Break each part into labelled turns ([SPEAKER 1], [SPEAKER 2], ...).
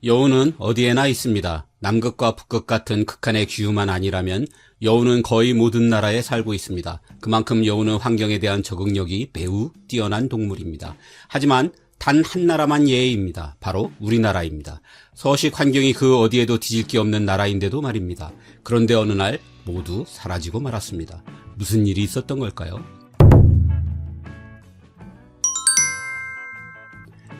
[SPEAKER 1] 여우는 어디에나 있습니다. 남극과 북극 같은 극한의 기후만 아니라면 여우는 거의 모든 나라에 살고 있습니다. 그만큼 여우는 환경에 대한 적응력이 매우 뛰어난 동물입니다. 하지만 단 한 나라만 예외입니다. 바로 우리나라입니다. 서식 환경이 그 어디에도 뒤질 게 없는 나라인데도 말입니다. 그런데 어느 날 모두 사라지고 말았습니다. 무슨 일이 있었던 걸까요?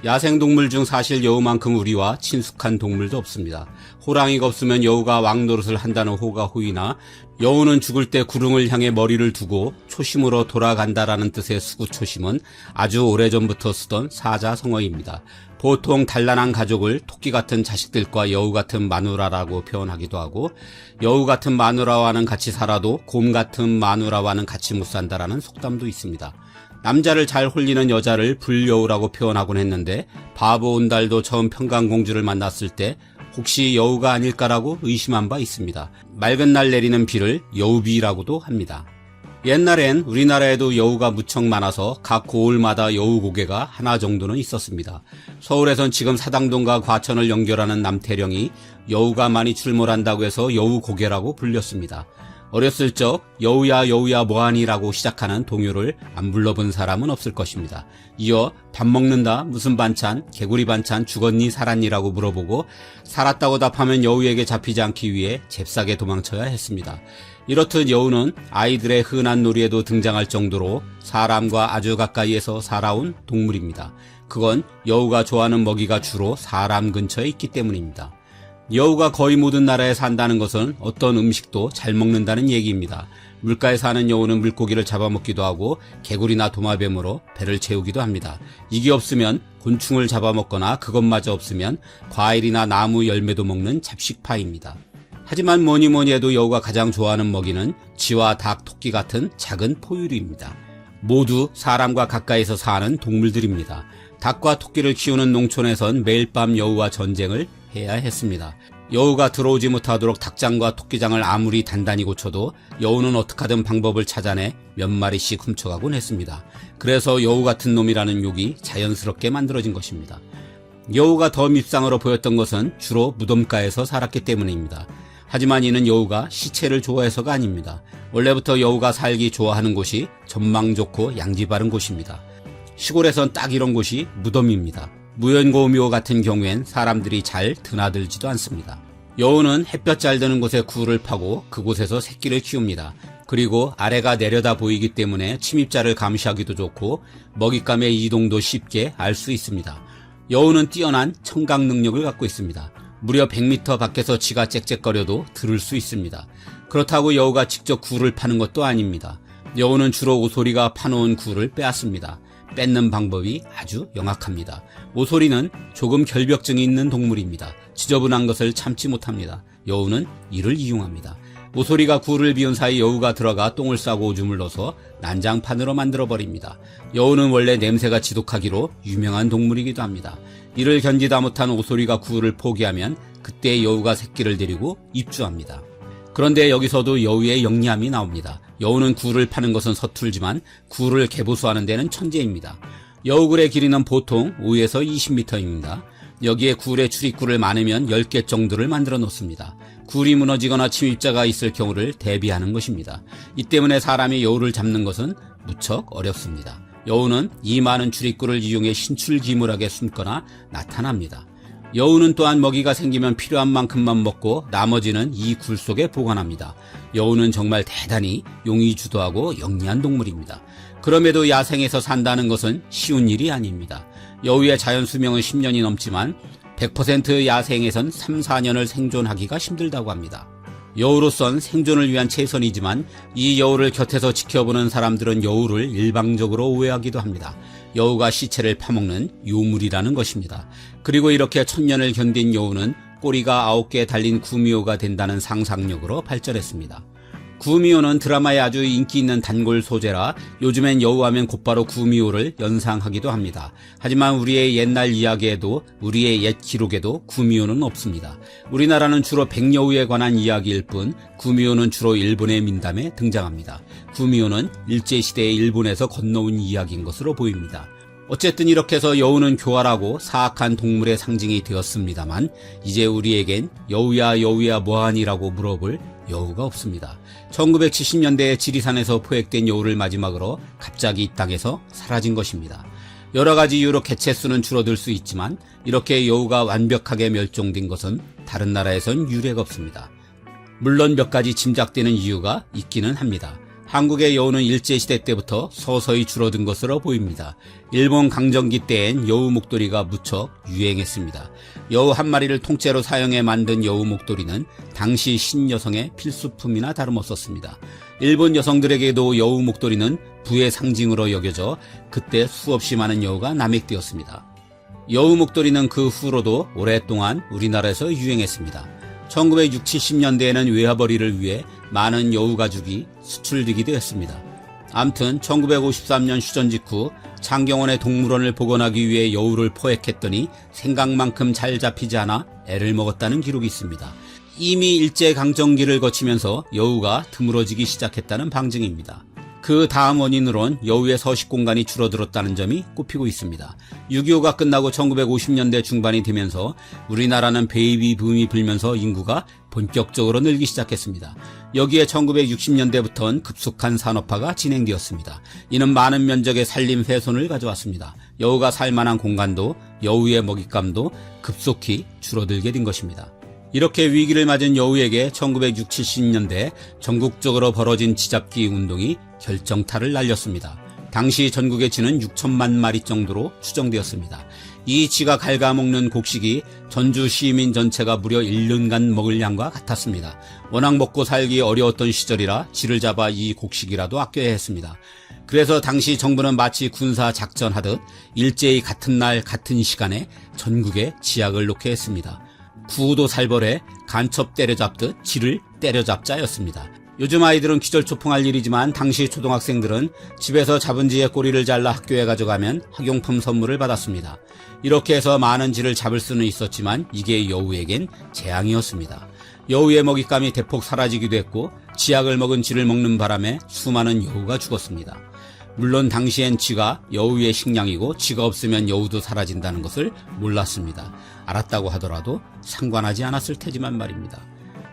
[SPEAKER 1] 야생동물 중 사실 여우만큼 우리와 친숙한 동물도 없습니다. 호랑이가 없으면 여우가 왕노릇을 한다는 호가호이나 여우는 죽을 때 구릉을 향해 머리를 두고 초심으로 돌아간다라는 뜻의 수구초심은 아주 오래전부터 쓰던 사자성어입니다. 보통 단란한 가족을 토끼 같은 자식들과 여우 같은 마누라라고 표현하기도 하고 여우 같은 마누라와는 같이 살아도 곰 같은 마누라와는 같이 못 산다라는 속담도 있습니다. 남자를 잘 홀리는 여자를 불여우라고 표현하곤 했는데 바보 온달도 처음 평강공주를 만났을 때 혹시 여우가 아닐까라고 의심한 바 있습니다. 맑은 날 내리는 비를 여우비라고도 합니다. 옛날엔 우리나라에도 여우가 무척 많아서 각 고을마다 여우 고개가 하나 정도는 있었습니다. 서울에선 지금 사당동과 과천을 연결하는 남태령이 여우가 많이 출몰한다고 해서 여우 고개라고 불렸습니다. 어렸을 적 여우야 여우야 뭐하니라고 시작하는 동요를 안 불러본 사람은 없을 것입니다. 이어 밥 먹는다 무슨 반찬 개구리 반찬 죽었니 살았니라고 물어보고 살았다고 답하면 여우에게 잡히지 않기 위해 잽싸게 도망쳐야 했습니다. 이렇듯 여우는 아이들의 흔한 놀이에도 등장할 정도로 사람과 아주 가까이에서 살아온 동물입니다. 그건 여우가 좋아하는 먹이가 주로 사람 근처에 있기 때문입니다. 여우가 거의 모든 나라에 산다는 것은 어떤 음식도 잘 먹는다는 얘기입니다. 물가에 사는 여우는 물고기를 잡아먹기도 하고 개구리나 도마뱀으로 배를 채우기도 합니다. 이게 없으면 곤충을 잡아먹거나 그것마저 없으면 과일이나 나무 열매도 먹는 잡식파입니다. 하지만 뭐니 해도 여우가 가장 좋아하는 먹이는 쥐와 닭, 토끼 같은 작은 포유류입니다. 모두 사람과 가까이서 사는 동물들입니다. 닭과 토끼를 키우는 농촌에선 매일 밤 여우와 전쟁을 해야 했습니다. 여우가 들어오지 못하도록 닭장과 토끼장을 아무리 단단히 고쳐도 여우는 어떻게든 방법을 찾아내 몇 마리씩 훔쳐가곤 했습니다. 그래서 여우 같은 놈이라는 욕이 자연스럽게 만들어진 것입니다. 여우가 더 밉상으로 보였던 것은 주로 무덤가에서 살았기 때문입니다. 하지만 이는 여우가 시체를 좋아해서가 아닙니다. 원래부터 여우가 살기 좋아하는 곳이 전망 좋고 양지 바른 곳입니다. 시골에선 딱 이런 곳이 무덤입니다. 무연고묘 같은 경우엔 사람들이 잘 드나들지도 않습니다. 여우는 햇볕 잘 드는 곳에 굴을 파고 그곳에서 새끼를 키웁니다. 그리고 아래가 내려다 보이기 때문에 침입자를 감시하기도 좋고 먹잇감의 이동도 쉽게 알 수 있습니다. 여우는 뛰어난 청각 능력을 갖고 있습니다. 무려 100m 밖에서 쥐가 짹짹거려도 들을 수 있습니다. 그렇다고 여우가 직접 굴을 파는 것도 아닙니다. 여우는 주로 오소리가 파놓은 굴을 빼앗습니다. 뺏는 방법이 아주 영악합니다. 오소리는 조금 결벽증이 있는 동물입니다. 지저분한 것을 참지 못합니다. 여우는 이를 이용합니다. 오소리가 굴을 비운 사이 여우가 들어가 똥을 싸고 오줌을 넣어서 난장판으로 만들어버립니다. 여우는 원래 냄새가 지독하기로 유명한 동물이기도 합니다. 이를 견디다 못한 오소리가 굴을 포기하면 그때 여우가 새끼를 데리고 입주합니다. 그런데 여기서도 여우의 영리함이 나옵니다. 여우는 굴을 파는 것은 서툴지만 굴을 개보수하는 데는 천재입니다. 여우굴의 길이는 보통 5에서 20m입니다. 여기에 굴의 출입구를 많으면 10개 정도를 만들어 놓습니다. 굴이 무너지거나 침입자가 있을 경우를 대비하는 것입니다. 이 때문에 사람이 여우를 잡는 것은 무척 어렵습니다. 여우는 이 많은 출입구를 이용해 신출기물하게 숨거나 나타납니다. 여우는 또한 먹이가 생기면 필요한 만큼만 먹고 나머지는 이 굴 속에 보관합니다. 여우는 정말 대단히 용의주도하고 영리한 동물입니다. 그럼에도 야생에서 산다는 것은 쉬운 일이 아닙니다. 여우의 자연 수명은 10년이 넘지만 100% 야생에선 3, 4년을 생존하기가 힘들다고 합니다. 여우로선 생존을 위한 최선이지만 이 여우를 곁에서 지켜보는 사람들은 여우를 일방적으로 오해하기도 합니다. 여우가 시체를 파먹는 요물이라는 것입니다. 그리고 이렇게 1000년을 견딘 여우는 꼬리가 9개 달린 구미호가 된다는 상상력으로 발전했습니다. 구미호는 드라마에 아주 인기 있는 단골 소재라 요즘엔 여우하면 곧바로 구미호를 연상하기도 합니다. 하지만 우리의 옛날 이야기에도 우리의 옛 기록에도 구미호는 없습니다. 우리나라는 주로 백여우에 관한 이야기일 뿐 구미호는 주로 일본의 민담에 등장합니다. 구미호는 일제시대의 일본에서 건너온 이야기인 것으로 보입니다. 어쨌든 이렇게 해서 여우는 교활하고 사악한 동물의 상징이 되었습니다만 이제 우리에겐 여우야 여우야 뭐하니라고 물어볼 여우가 없습니다. 1970년대에 지리산에서 포획된 여우를 마지막으로 갑자기 이 땅에서 사라진 것입니다. 여러 가지 이유로 개체수는 줄어들 수 있지만 이렇게 여우가 완벽하게 멸종된 것은 다른 나라에선 유례가 없습니다. 물론 몇 가지 짐작되는 이유가 있기는 합니다. 한국의 여우는 일제시대 때부터 서서히 줄어든 것으로 보입니다. 일본 강점기 때엔 여우 목도리가 무척 유행했습니다. 여우 한 마리를 통째로 사용해 만든 여우 목도리는 당시 신여성의 필수품이나 다름없었습니다. 일본 여성들에게도 여우 목도리는 부의 상징으로 여겨져 그때 수없이 많은 여우가 남획되었습니다. 여우 목도리는 그 후로도 오랫동안 우리나라에서 유행했습니다. 1960, 70년대에는 외화벌이를 위해 많은 여우 가죽이 수출되기도 했습니다. 암튼 1953년 휴전 직후 창경원의 동물원을 복원하기 위해 여우를 포획했더니 생각만큼 잘 잡히지 않아 애를 먹었다는 기록이 있습니다. 이미 일제강점기를 거치면서 여우가 드물어지기 시작했다는 방증입니다. 그 다음 원인으론 여우의 서식 공간이 줄어들었다는 점이 꼽히고 있습니다. 6.25가 끝나고 1950년대 중반이 되면서 우리나라는 베이비 붐이 불면서 인구가 본격적으로 늘기 시작했습니다. 여기에 1960년대부터는 급속한 산업화가 진행되었습니다. 이는 많은 면적의 산림 훼손을 가져왔습니다. 여우가 살만한 공간도 여우의 먹잇감도 급속히 줄어들게 된 것입니다. 이렇게 위기를 맞은 여우에게 1960, 70년대 전국적으로 벌어진 쥐잡기 운동이 결정타를 날렸습니다. 당시 전국의 쥐는 6천만 마리 정도로 추정되었습니다. 이 쥐가 갉아먹는 곡식이 전주 시민 전체가 무려 1년간 먹을 양과 같았습니다. 워낙 먹고 살기 어려웠던 시절이라 쥐를 잡아 이 곡식이라도 아껴야 했습니다. 그래서 당시 정부는 마치 군사 작전하듯 일제히 같은 날 같은 시간에 전국에 쥐약을 놓게 했습니다. 구우도 살벌해 간첩 때려잡듯 쥐를 때려잡자였습니다. 요즘 아이들은 기절초풍할 일이지만 당시 초등학생들은 집에서 잡은 쥐의 꼬리를 잘라 학교에 가져가면 학용품 선물을 받았습니다. 이렇게 해서 많은 쥐를 잡을 수는 있었지만 이게 여우에겐 재앙이었습니다. 여우의 먹잇감이 대폭 사라지기도 했고 쥐약을 먹은 쥐를 먹는 바람에 수많은 여우가 죽었습니다. 물론 당시엔 쥐가 여우의 식량이고 쥐가 없으면 여우도 사라진다는 것을 몰랐습니다. 알았다고 하더라도 상관하지 않았을 테지만 말입니다.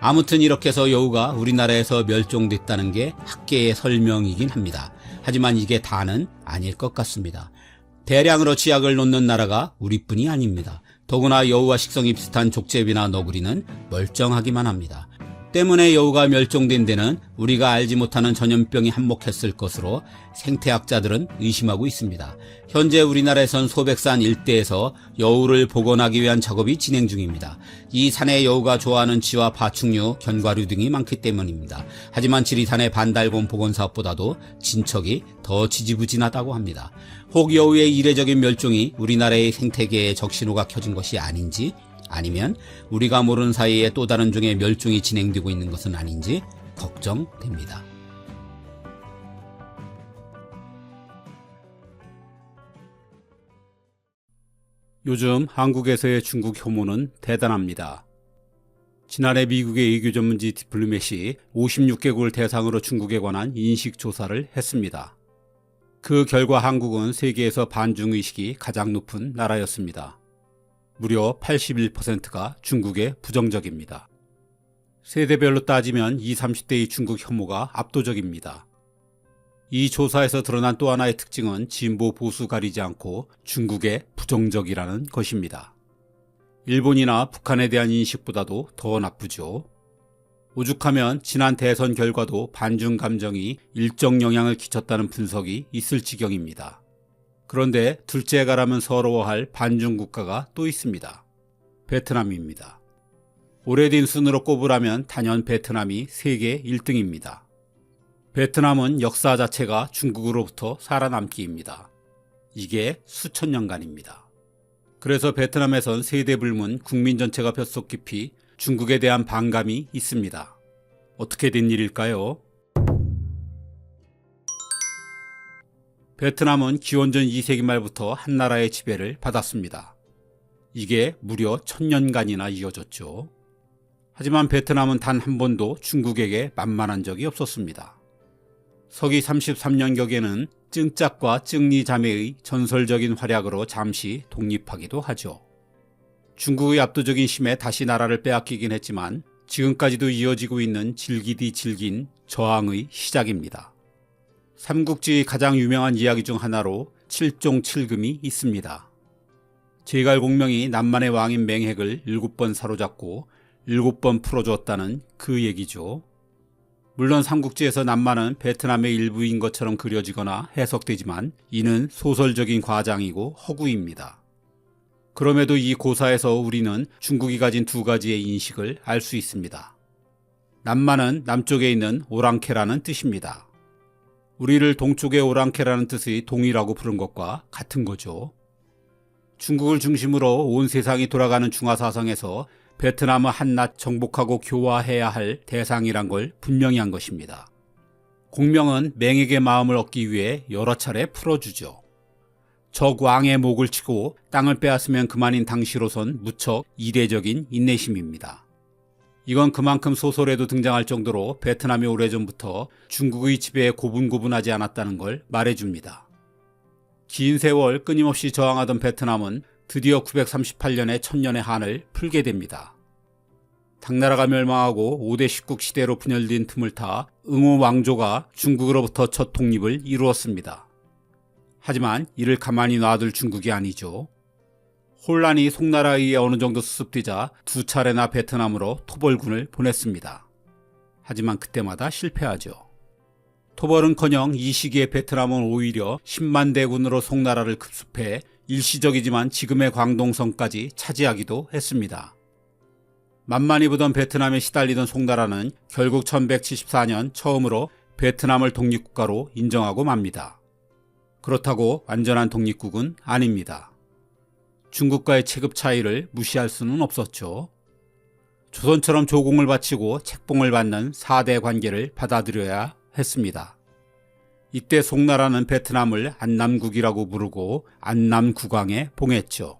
[SPEAKER 1] 아무튼 이렇게 해서 여우가 우리나라에서 멸종됐다는 게 학계의 설명이긴 합니다. 하지만 이게 다는 아닐 것 같습니다. 대량으로 쥐약을 놓는 나라가 우리뿐이 아닙니다. 더구나 여우와 식성이 비슷한 족제비나 너구리는 멀쩡하기만 합니다. 때문에 여우가 멸종된 데는 우리가 알지 못하는 전염병이 한몫했을 것으로 생태학자들은 의심하고 있습니다. 현재 우리나라에선 소백산 일대에서 여우를 복원하기 위한 작업이 진행 중입니다. 이 산에 여우가 좋아하는 쥐와 파충류, 견과류 등이 많기 때문입니다. 하지만 지리산의 반달곰 복원 사업보다도 진척이 더 지지부진하다고 합니다. 혹 여우의 이례적인 멸종이 우리나라의 생태계에 적신호가 켜진 것이 아닌지, 아니면 우리가 모르는 사이에 또 다른 종의 멸종이 진행되고 있는 것은 아닌지 걱정됩니다. 요즘 한국에서의 중국 혐오는 대단합니다. 지난해 미국의 외교 전문지 디플로맷이 56개국을 대상으로 중국에 관한 인식조사를 했습니다. 그 결과 한국은 세계에서 반중의식이 가장 높은 나라였습니다. 무려 81%가 중국에 부정적입니다. 세대별로 따지면 20, 30대의 중국 혐오가 압도적입니다. 이 조사에서 드러난 또 하나의 특징은 진보 보수 가리지 않고 중국에 부정적이라는 것입니다. 일본이나 북한에 대한 인식보다도 더 나쁘죠. 오죽하면 지난 대선 결과도 반중 감정이 일정 영향을 끼쳤다는 분석이 있을 지경입니다. 그런데 둘째 가라면 서러워할 반중 국가가 또 있습니다. 베트남입니다. 오래된 순으로 꼽으라면 단연 베트남이 세계 1등입니다. 베트남은 역사 자체가 중국으로부터 살아남기입니다. 이게 수천 년간입니다. 그래서 베트남에선 세대 불문 국민 전체가 뼛속 깊이 중국에 대한 반감이 있습니다. 어떻게 된 일일까요? 베트남은 기원전 2세기 말부터 한나라의 지배를 받았습니다. 이게 무려 1000년간이나 이어졌죠. 하지만 베트남은 단 한 번도 중국에게 만만한 적이 없었습니다. 서기 33년경에는 증짝과 증리 자매의 전설적인 활약으로 잠시 독립하기도 하죠. 중국의 압도적인 힘에 다시 나라를 빼앗기긴 했지만 지금까지도 이어지고 있는 질기디 질긴 저항의 시작입니다. 삼국지의 가장 유명한 이야기 중 하나로 칠종칠금이 있습니다. 제갈공명이 남만의 왕인 맹핵을 7번 사로잡고 7번 풀어주었다는 그 얘기죠. 물론 삼국지에서 남만은 베트남의 일부인 것처럼 그려지거나 해석되지만 이는 소설적인 과장이고 허구입니다. 그럼에도 이 고사에서 우리는 중국이 가진 두 가지의 인식을 알 수 있습니다. 남만은 남쪽에 있는 오랑캐라는 뜻입니다. 우리를 동쪽의 오랑캐라는 뜻의 동이라고 부른 것과 같은 거죠. 중국을 중심으로 온 세상이 돌아가는 중화사상에서 베트남은 한낱 정복하고 교화해야 할 대상이란 걸 분명히 한 것입니다. 공명은 맹에게 마음을 얻기 위해 여러 차례 풀어주죠. 적 왕의 목을 치고 땅을 빼앗으면 그만인 당시로선 무척 이례적인 인내심입니다. 이건 그만큼 소설에도 등장할 정도로 베트남이 오래전부터 중국의 지배에 고분고분하지 않았다는 걸 말해줍니다. 긴 세월 끊임없이 저항하던 베트남은 드디어 938년에 천년의 한을 풀게 됩니다. 당나라가 멸망하고 5대 십국 시대로 분열된 틈을 타 응호 왕조가 중국으로부터 첫 독립을 이루었습니다. 하지만 이를 가만히 놔둘 중국이 아니죠. 혼란이 송나라에 의해 어느 정도 수습되자 두 차례나 베트남으로 토벌군을 보냈습니다. 하지만 그때마다 실패하죠. 토벌은커녕 이 시기에 베트남은 오히려 10만 대군으로 송나라를 급습해 일시적이지만 지금의 광동성까지 차지하기도 했습니다. 만만히 보던 베트남에 시달리던 송나라는 결국 1174년 처음으로 베트남을 독립국가로 인정하고 맙니다. 그렇다고 완전한 독립국은 아닙니다. 중국과의 체급 차이를 무시할 수는 없었죠. 조선처럼 조공을 바치고 책봉을 받는 4대 관계를 받아들여야 했습니다. 이때 송나라는 베트남을 안남국이라고 부르고 안남국왕에 봉했죠.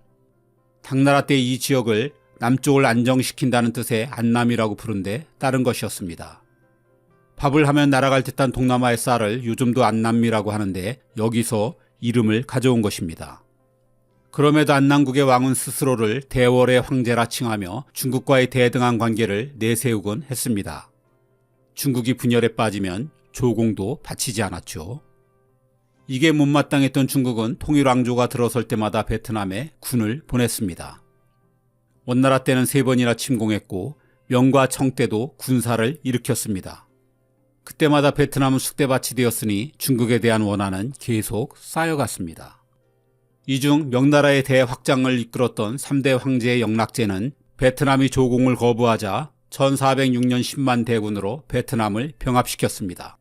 [SPEAKER 1] 당나라 때 이 지역을 남쪽을 안정시킨다는 뜻의 안남이라고 부른데 따른 것이었습니다. 밥을 하면 날아갈 듯한 동남아의 쌀을 요즘도 안남이라고 하는데 여기서 이름을 가져온 것입니다. 그럼에도 안남국의 왕은 스스로를 대월의 황제라 칭하며 중국과의 대등한 관계를 내세우곤 했습니다. 중국이 분열에 빠지면 조공도 바치지 않았죠. 이게 못마땅했던 중국은 통일왕조가 들어설 때마다 베트남에 군을 보냈습니다. 원나라 때는 3번이나 침공했고 명과 청 때도 군사를 일으켰습니다. 그때마다 베트남은 쑥대밭이 되었으니 중국에 대한 원한은 계속 쌓여갔습니다. 이 중 명나라의 대확장을 이끌었던 3대 황제의 영락제는 베트남이 조공을 거부하자 1406년 10만 대군으로 베트남을 병합시켰습니다.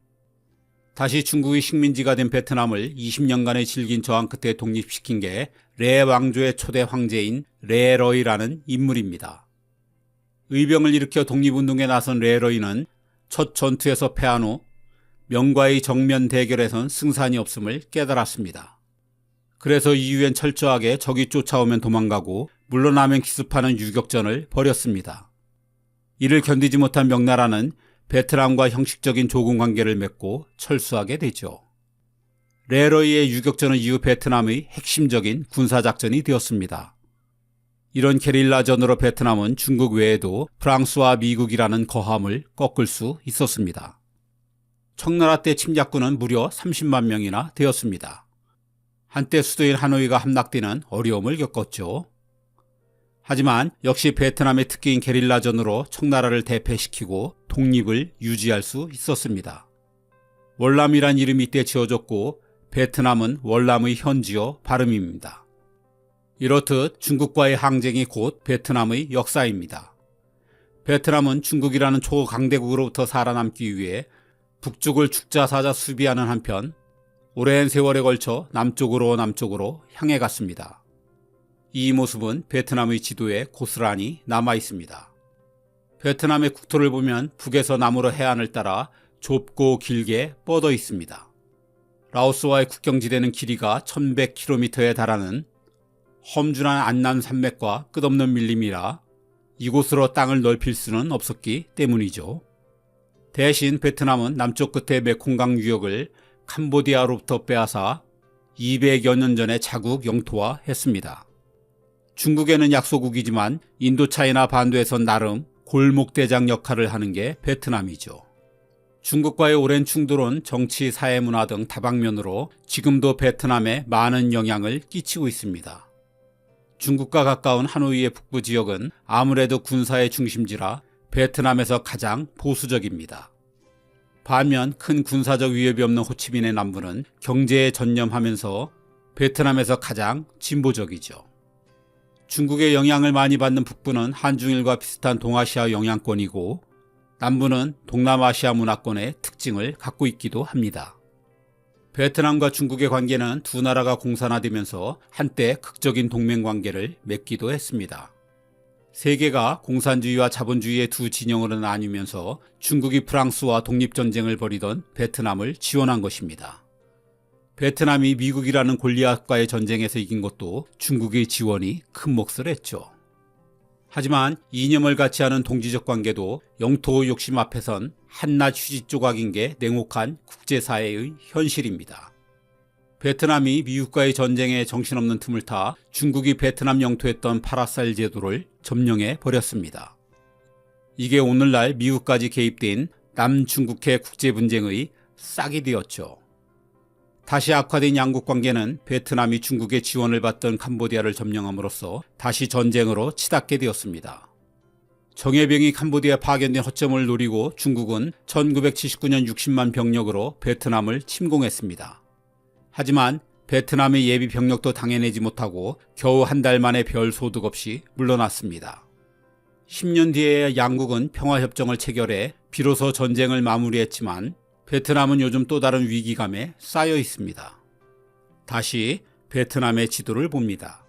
[SPEAKER 1] 다시 중국의 식민지가 된 베트남을 20년간의 질긴 저항 끝에 독립시킨 게 레 왕조의 초대 황제인 레러이라는 인물입니다. 의병을 일으켜 독립운동에 나선 레러이는 첫 전투에서 패한 후 명과의 정면 대결에선 승산이 없음을 깨달았습니다. 그래서 이후엔 철저하게 적이 쫓아오면 도망가고 물러나면 기습하는 유격전을 벌였습니다. 이를 견디지 못한 명나라는 베트남과 형식적인 조공 관계를 맺고 철수하게 되죠. 레러이의 유격전은 이후 베트남의 핵심적인 군사작전이 되었습니다. 이런 게릴라전으로 베트남은 중국 외에도 프랑스와 미국이라는 거함을 꺾을 수 있었습니다. 청나라 때 침략군은 무려 30만 명이나 되었습니다. 한때 수도인 하노이가 함락되는 어려움을 겪었죠. 하지만 역시 베트남의 특기인 게릴라전으로 청나라를 대패시키고 독립을 유지할 수 있었습니다. 월남이란 이름이 이때 지어졌고 베트남은 월남의 현지어 발음입니다. 이렇듯 중국과의 항쟁이 곧 베트남의 역사입니다. 베트남은 중국이라는 초강대국으로부터 살아남기 위해 북쪽을 죽자사자 수비하는 한편 오랜 세월에 걸쳐 남쪽으로 향해 갔습니다. 이 모습은 베트남의 지도에 고스란히 남아 있습니다. 베트남의 국토를 보면 북에서 남으로 해안을 따라 좁고 길게 뻗어 있습니다. 라오스와의 국경지대는 길이가 1100km에 달하는 험준한 안남 산맥과 끝없는 밀림이라 이곳으로 땅을 넓힐 수는 없었기 때문이죠. 대신 베트남은 남쪽 끝의 메콩강 유역을 캄보디아로부터 빼앗아 200여 년 전에 자국 영토화했습니다. 중국에는 약소국이지만 인도차이나 반도에선 나름 골목대장 역할을 하는 게 베트남이죠. 중국과의 오랜 충돌은 정치, 사회, 문화 등 다방면으로 지금도 베트남에 많은 영향을 끼치고 있습니다. 중국과 가까운 하노이의 북부 지역은 아무래도 군사의 중심지라 베트남에서 가장 보수적입니다. 반면 큰 군사적 위협이 없는 호치민의 남부는 경제에 전념하면서 베트남에서 가장 진보적이죠. 중국의 영향을 많이 받는 북부는 한중일과 비슷한 동아시아 영향권이고 남부는 동남아시아 문화권의 특징을 갖고 있기도 합니다. 베트남과 중국의 관계는 두 나라가 공산화되면서 한때 극적인 동맹관계를 맺기도 했습니다. 세계가 공산주의와 자본주의의 두 진영으로 나뉘면서 중국이 프랑스와 독립전쟁을 벌이던 베트남을 지원한 것입니다. 베트남이 미국이라는 골리앗과의 전쟁에서 이긴 것도 중국의 지원이 큰 몫을 했죠. 하지만 이념을 같이 하는 동지적 관계도 영토 욕심 앞에선 한낱 휴지 조각인 게 냉혹한 국제사회의 현실입니다. 베트남이 미국과의 전쟁에 정신없는 틈을 타 중국이 베트남 영토했던 파라사일 제도를 점령해 버렸습니다. 이게 오늘날 미국까지 개입된 남중국해 국제분쟁의 싹이 되었죠. 다시 악화된 양국 관계는 베트남이 중국의 지원을 받던 캄보디아를 점령함으로써 다시 전쟁으로 치닫게 되었습니다. 정예병이 캄보디아 파견된 허점을 노리고 중국은 1979년 60만 병력으로 베트남을 침공했습니다. 하지만 베트남의 예비 병력도 당해내지 못하고 겨우 한 달 만에 별 소득 없이 물러났습니다. 10년 뒤에 양국은 평화협정을 체결해 비로소 전쟁을 마무리했지만 베트남은 요즘 또 다른 위기감에 쌓여 있습니다. 다시 베트남의 지도를 봅니다.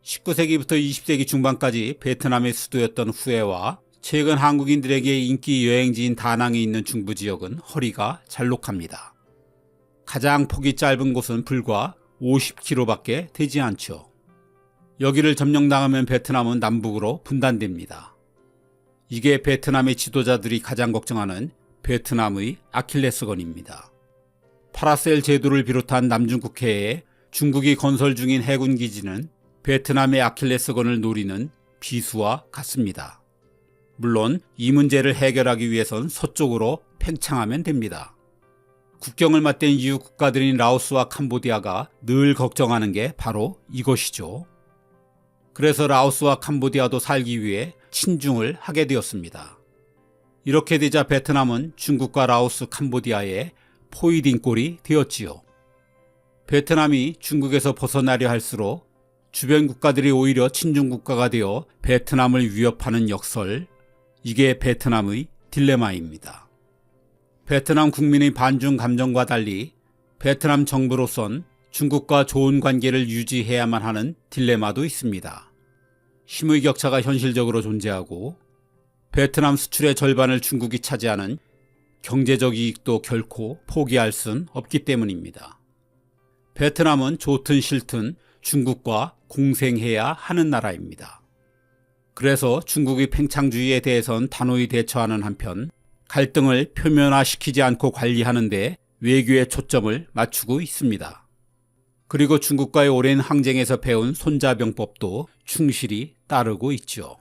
[SPEAKER 1] 19세기부터 20세기 중반까지 베트남의 수도였던 후에와 최근 한국인들에게 인기 여행지인 다낭에 있는 중부 지역은 허리가 잘록합니다. 가장 폭이 짧은 곳은 불과 50km밖에 되지 않죠. 여기를 점령당하면 베트남은 남북으로 분단됩니다. 이게 베트남의 지도자들이 가장 걱정하는 베트남의 아킬레스건입니다. 파라셀 제도를 비롯한 남중국해에 중국이 건설 중인 해군 기지는 베트남의 아킬레스건을 노리는 비수와 같습니다. 물론 이 문제를 해결하기 위해선 서쪽으로 팽창하면 됩니다. 국경을 맞댄 이웃 국가들인 라오스와 캄보디아가 늘 걱정하는 게 바로 이것이죠. 그래서 라오스와 캄보디아도 살기 위해 친중을 하게 되었습니다. 이렇게 되자 베트남은 중국과 라오스, 캄보디아의 포위딩골이 되었지요. 베트남이 중국에서 벗어나려 할수록 주변 국가들이 오히려 친중 국가가 되어 베트남을 위협하는 역설, 이게 베트남의 딜레마입니다. 베트남 국민의 반중 감정과 달리 베트남 정부로선 중국과 좋은 관계를 유지해야만 하는 딜레마도 있습니다. 힘의 격차가 현실적으로 존재하고 베트남 수출의 절반을 중국이 차지하는 경제적 이익도 결코 포기할 순 없기 때문입니다. 베트남은 좋든 싫든 중국과 공생해야 하는 나라입니다. 그래서 중국의 팽창주의에 대해선 단호히 대처하는 한편 갈등을 표면화시키지 않고 관리하는 데 외교의 초점을 맞추고 있습니다. 그리고 중국과의 오랜 항쟁에서 배운 손자병법도 충실히 따르고 있죠.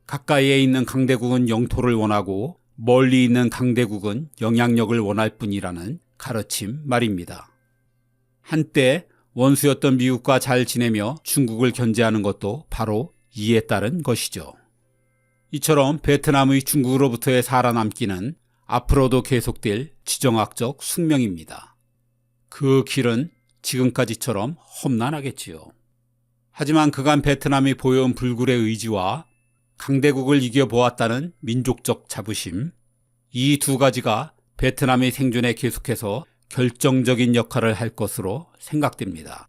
[SPEAKER 1] 가까이에 있는 강대국은 영토를 원하고 멀리 있는 강대국은 영향력을 원할 뿐이라는 가르침 말입니다. 한때 원수였던 미국과 잘 지내며 중국을 견제하는 것도 바로 이에 따른 것이죠. 이처럼 베트남의 중국으로부터의 살아남기는 앞으로도 계속될 지정학적 숙명입니다. 그 길은 지금까지처럼 험난하겠지요. 하지만 그간 베트남이 보여온 불굴의 의지와 강대국을 이겨보았다는 민족적 자부심, 이 두 가지가 베트남의 생존에 계속해서 결정적인 역할을 할 것으로 생각됩니다.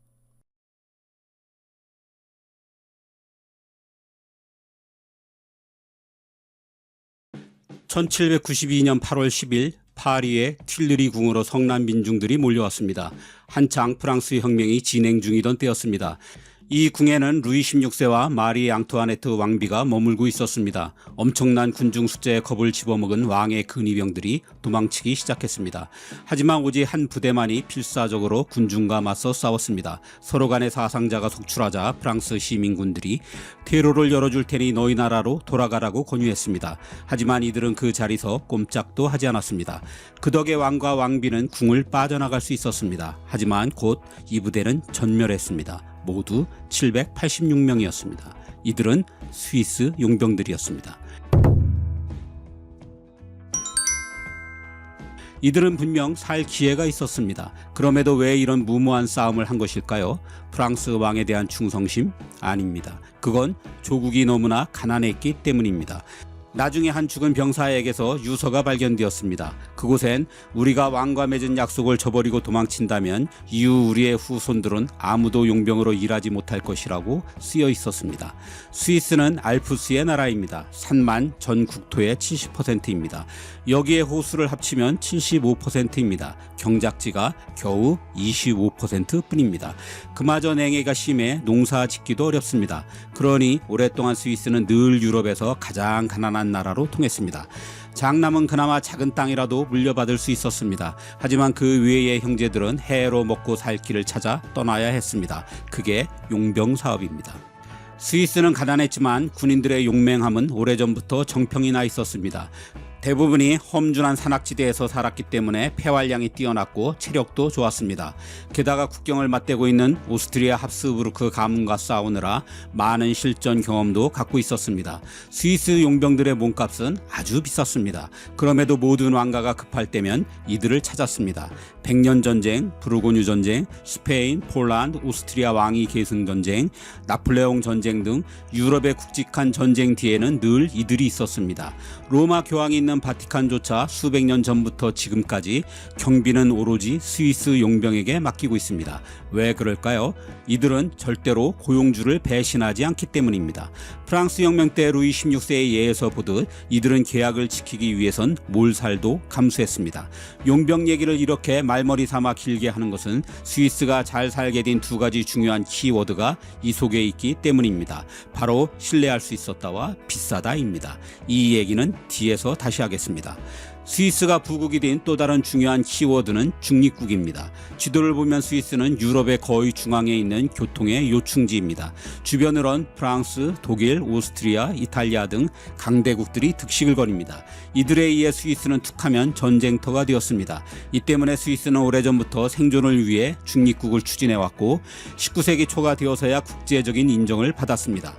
[SPEAKER 1] (1792년 8월 10일) 파리의 튠르리 궁으로 성난 민중들이 몰려왔습니다. 한창 프랑스 혁명이 진행 중이던 때였습니다. 이 궁에는 루이 16세와 마리 앙투아네트 왕비가 머물고 있었습니다. 엄청난 군중 숫자의 겁을 집어먹은 왕의 근위병들이 도망치기 시작했습니다. 하지만 오직 한 부대만이 필사적으로 군중과 맞서 싸웠습니다. 서로 간의 사상자가 속출하자 프랑스 시민군들이 퇴로를 열어줄 테니 너희 나라로 돌아가라고 권유했습니다. 하지만 이들은 그 자리에서 꼼짝도 하지 않았습니다. 그 덕에 왕과 왕비는 궁을 빠져나갈 수 있었습니다. 하지만 곧 이 부대는 전멸했습니다. 모두 786명이었습니다. 이들은 스위스 용병들이었습니다. 이들은 분명 살 기회가 있었습니다. 그럼에도 왜 이런 무모한 싸움을 한 것일까요? 프랑스 왕에 대한 충성심? 아닙니다. 그건 조국이 너무나 가난했기 때문입니다. 나중에 한 죽은 병사에게서 유서가 발견되었습니다. 그곳엔 우리가 왕과 맺은 약속을 저버리고 도망친다면 이후 우리의 후손들은 아무도 용병으로 일하지 못할 것이라고 쓰여 있었습니다. 스위스는 알프스의 나라입니다. 산만 전 국토의 70%입니다. 여기에 호수를 합치면 75%입니다. 경작지가 겨우 25%뿐입니다. 그마저 냉해가 심해 농사 짓기도 어렵습니다. 그러니 오랫동안 스위스는 늘 유럽에서 가장 가난한 나라로 통했습니다. 장남은 그나마 작은 땅이라도 물려받을 수 있었습니다. 하지만 그 외의 형제들은 해로 먹고 살 길을 찾아 떠나야 했습니다. 그게 용병 사업입니다. 스위스는 가난했지만 군인들의 용맹함은 오래전부터 정평이 나 있었습니다. 대부분이 험준한 산악지대에서 살았기 때문에 폐활량이 뛰어났고 체력도 좋았습니다. 게다가 국경을 맞대고 있는 오스트리아 합스부르크 가문과 싸우느라 많은 실전 경험도 갖고 있었습니다. 스위스 용병들의 몸값은 아주 비쌌습니다. 그럼에도 모든 왕가가 급할 때면 이들을 찾았습니다. 백년 전쟁, 부르고뉴 전쟁, 스페인, 폴란드, 오스트리아 왕위 계승 전쟁, 나폴레옹 전쟁 등 유럽의 굵직한 전쟁 뒤에는 늘 이들이 있었습니다. 로마 교황이 있는 바티칸조차 수백 년 전부터 지금까지 경비는 오로지 스위스 용병에게 맡기고 있습니다. 왜 그럴까요? 이들은 절대로 고용주를 배신하지 않기 때문입니다. 프랑스 혁명 때 루이 16세의 예에서 보듯 이들은 계약을 지키기 위해선 몰살도 감수했습니다. 용병 얘기를 이렇게 말머리 삼아 길게 하는 것은 스위스가 잘 살게 된 두 가지 중요한 키워드가 이 속에 있기 때문입니다. 바로 신뢰할 수 있었다와 비싸다입니다. 이 얘기는 뒤에서 다시 하겠습니다. 스위스가 부국이 된 또 다른 중요한 키워드는 중립국입니다. 지도를 보면 스위스는 유럽의 거의 중앙에 있는 교통의 요충지입니다. 주변으론 프랑스, 독일, 오스트리아, 이탈리아 등 강대국들이 득식을 거립니다. 이들에 의해 스위스는 툭하면 전쟁터가 되었습니다. 이 때문에 스위스는 오래전부터 생존을 위해 중립국을 추진해왔고 19세기 초가 되어서야 국제적인 인정을 받았습니다.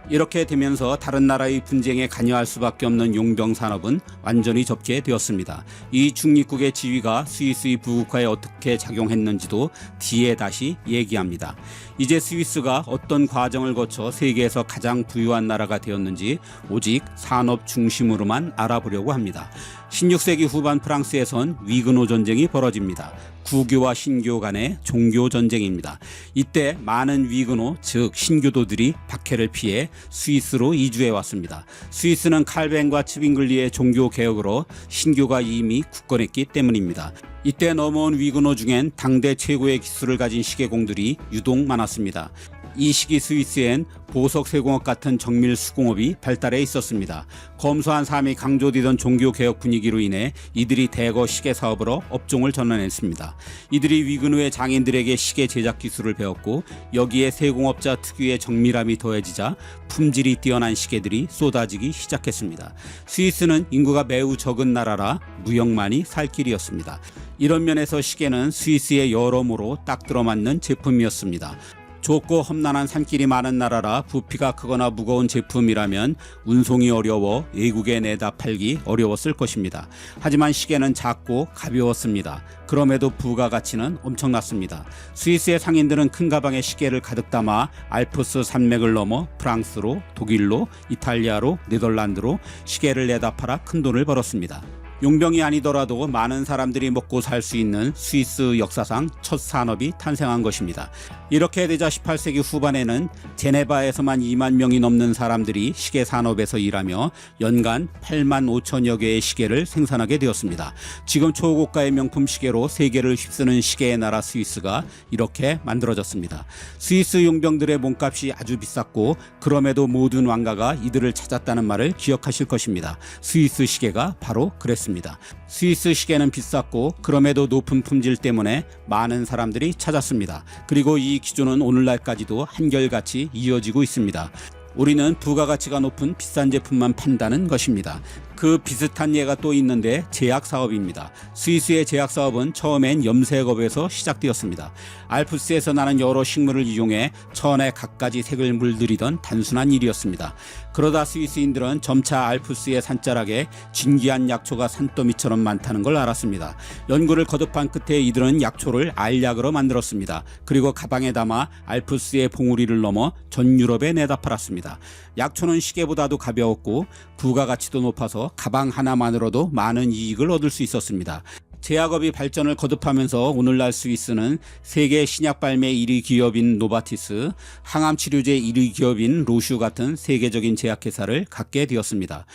[SPEAKER 1] 이렇게 되면서 다른 나라의 분쟁에 관여할 수밖에 없는 용병 산업은 완전히 접게 되었습니다. 이 중립국의 지위가 스위스의 부국화에 어떻게 작용했는지도 뒤에 다시 얘기합니다. 이제 스위스가 어떤 과정을 거쳐 세계에서 가장 부유한 나라가 되었는지 오직 산업 중심으로만 알아보려고 합니다. 16세기 후반 프랑스에선 위그노 전쟁이 벌어집니다. 구교와 신교 간의 종교 전쟁입니다. 이때 많은 위그노 즉 신교도들이 박해를 피해 스위스로 이주해 왔습니다. 스위스는 칼벤과 츠빙글리의 종교 개혁으로 신교가 이미 굳건했기 때문입니다. 이때 넘어온 위그노 중엔 당대 최고의 기술을 가진 시계공들이 유독 많았습니다. 이 시기 스위스엔 보석 세공업 같은 정밀 수공업이 발달해 있었습니다. 검소한 삶이 강조되던 종교개혁 분위기로 인해 이들이 대거 시계 사업으로 업종을 전환했습니다. 이들이 위그노의 장인들에게 시계 제작 기술을 배웠고 여기에 세공업자 특유의 정밀함이 더해지자 품질이 뛰어난 시계들이 쏟아지기 시작했습니다. 스위스는 인구가 매우 적은 나라라 무역만이 살 길이었습니다. 이런 면에서 시계는 스위스의 여러모로 딱 들어맞는 제품이었습니다. 좁고 험난한 산길이 많은 나라라 부피가 크거나 무거운 제품이라면 운송이 어려워 외국에 내다 팔기 어려웠을 것입니다. 하지만 시계는 작고 가벼웠습니다. 그럼에도 부가가치는 엄청났습니다. 스위스의 상인들은 큰 가방에 시계를 가득 담아 알프스 산맥을 넘어 프랑스로, 독일로, 이탈리아로, 네덜란드로 시계를 내다 팔아 큰 돈을 벌었습니다. 용병이 아니더라도 많은 사람들이 먹고 살 수 있는 스위스 역사상 첫 산업이 탄생한 것입니다. 이렇게 되자 18세기 후반에는 제네바에서만 2만 명이 넘는 사람들이 시계 산업에서 일하며 연간 8만 5천여 개의 시계를 생산하게 되었습니다. 지금 초고가의 명품 시계로 세계를 휩쓰는 시계의 나라 스위스가 이렇게 만들어졌습니다. 스위스 용병들의 몸값이 아주 비쌌고 그럼에도 모든 왕가가 이들을 찾았다는 말을 기억하실 것입니다. 스위스 시계가 바로 그랬습니다. 스위스 시계는 비쌌고 그럼에도 높은 품질 때문에 많은 사람들이 찾았습니다. 그리고 이 기조는 오늘날까지도 한결같이 이어지고 있습니다. 우리는 부가가치가 높은 비싼 제품만 판다는 것입니다. 그 비슷한 예가 또 있는데 제약사업입니다. 스위스의 제약사업은 처음엔 염색업에서 시작되었습니다. 알프스에서 나는 여러 식물을 이용해 천에 갖가지 색을 물들이던 단순한 일이었습니다. 그러다 스위스인들은 점차 알프스의 산자락에 진귀한 약초가 산더미처럼 많다는 걸 알았습니다. 연구를 거듭한 끝에 이들은 약초를 알약으로 만들었습니다. 그리고 가방에 담아 알프스의 봉우리를 넘어 전 유럽에 내다 팔았습니다. 약초는 시계보다도 가벼웠고 부가가치도 높아서 가방 하나만으로도 많은 이익을 얻을 수 있었습니다. 제약업이 발전을 거듭하면서 오늘날 스위스는 세계 신약 발매 1위 기업인 노바티스, 항암치료제 1위 기업인 로슈 같은 세계적인 제약회사를 갖게 되었습니다.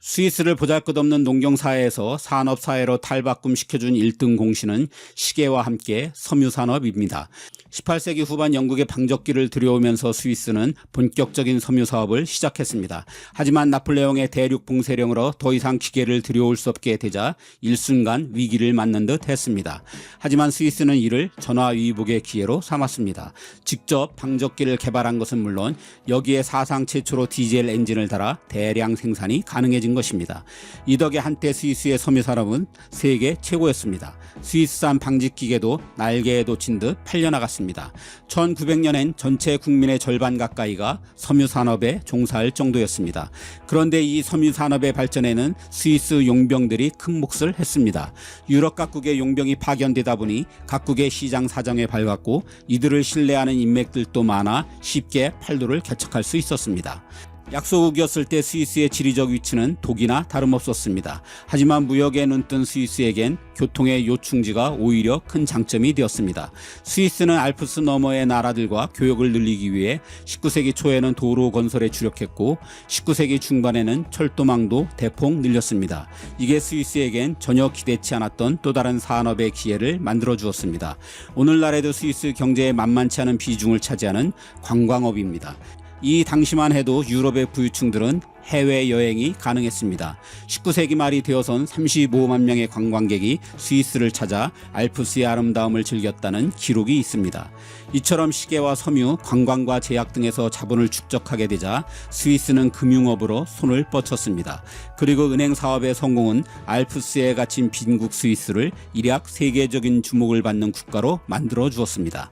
[SPEAKER 1] 스위스를 보잘것없는 농경사회에서 산업사회로 탈바꿈시켜준 1등 공신은 시계와 함께 섬유산업입니다. 18세기 후반 영국의 방적기를 들여오면서 스위스는 본격적인 섬유사업을 시작했습니다. 하지만 나폴레옹의 대륙 봉쇄령으로 더 이상 기계를 들여올 수 없게 되자 일순간 위기를 맞는 듯 했습니다. 하지만 스위스는 이를 전화위복의 기회로 삼았습니다. 직접 방적기를 개발한 것은 물론 여기에 사상 최초로 디젤 엔진을 달아 대량 생산이 가능해진 것입니다. 이 덕에 한때 스위스의 섬유산업은 세계 최고였습니다. 스위스산 방직기계도 날개에 돋친 듯 팔려나갔습니다. 1900년엔 전체 국민의 절반 가까이가 섬유산업에 종사할 정도였습니다. 그런데 이 섬유산업의 발전에는 스위스 용병들이 큰 몫을 했습니다. 유럽 각국의 용병이 파견되다 보니 각국의 시장 사정에 밝았고 이들을 신뢰하는 인맥들도 많아 쉽게 팔도를 개척할 수 있었습니다. 약소국이었을 때 스위스의 지리적 위치는 독이나 다름없었습니다. 하지만 무역에 눈뜬 스위스에겐 교통의 요충지가 오히려 큰 장점이 되었습니다. 스위스는 알프스 너머의 나라들과 교역을 늘리기 위해 19세기 초에는 도로 건설에 주력했고 19세기 중반에는 철도망도 대폭 늘렸습니다. 이게 스위스에겐 전혀 기대치 않았던 또 다른 산업의 기회를 만들어 주었습니다. 오늘날에도 스위스 경제에 만만치 않은 비중을 차지하는 관광업입니다. 이 당시만 해도 유럽의 부유층들은 해외여행이 가능했습니다. 19세기 말이 되어선 35만 명의 관광객이 스위스를 찾아 알프스의 아름다움을 즐겼다는 기록이 있습니다. 이처럼 시계와 섬유, 관광과 제약 등에서 자본을 축적하게 되자 스위스는 금융업으로 손을 뻗쳤습니다. 그리고 은행 사업의 성공은 알프스에 갇힌 빈국 스위스를 일약 세계적인 주목을 받는 국가로 만들어 주었습니다.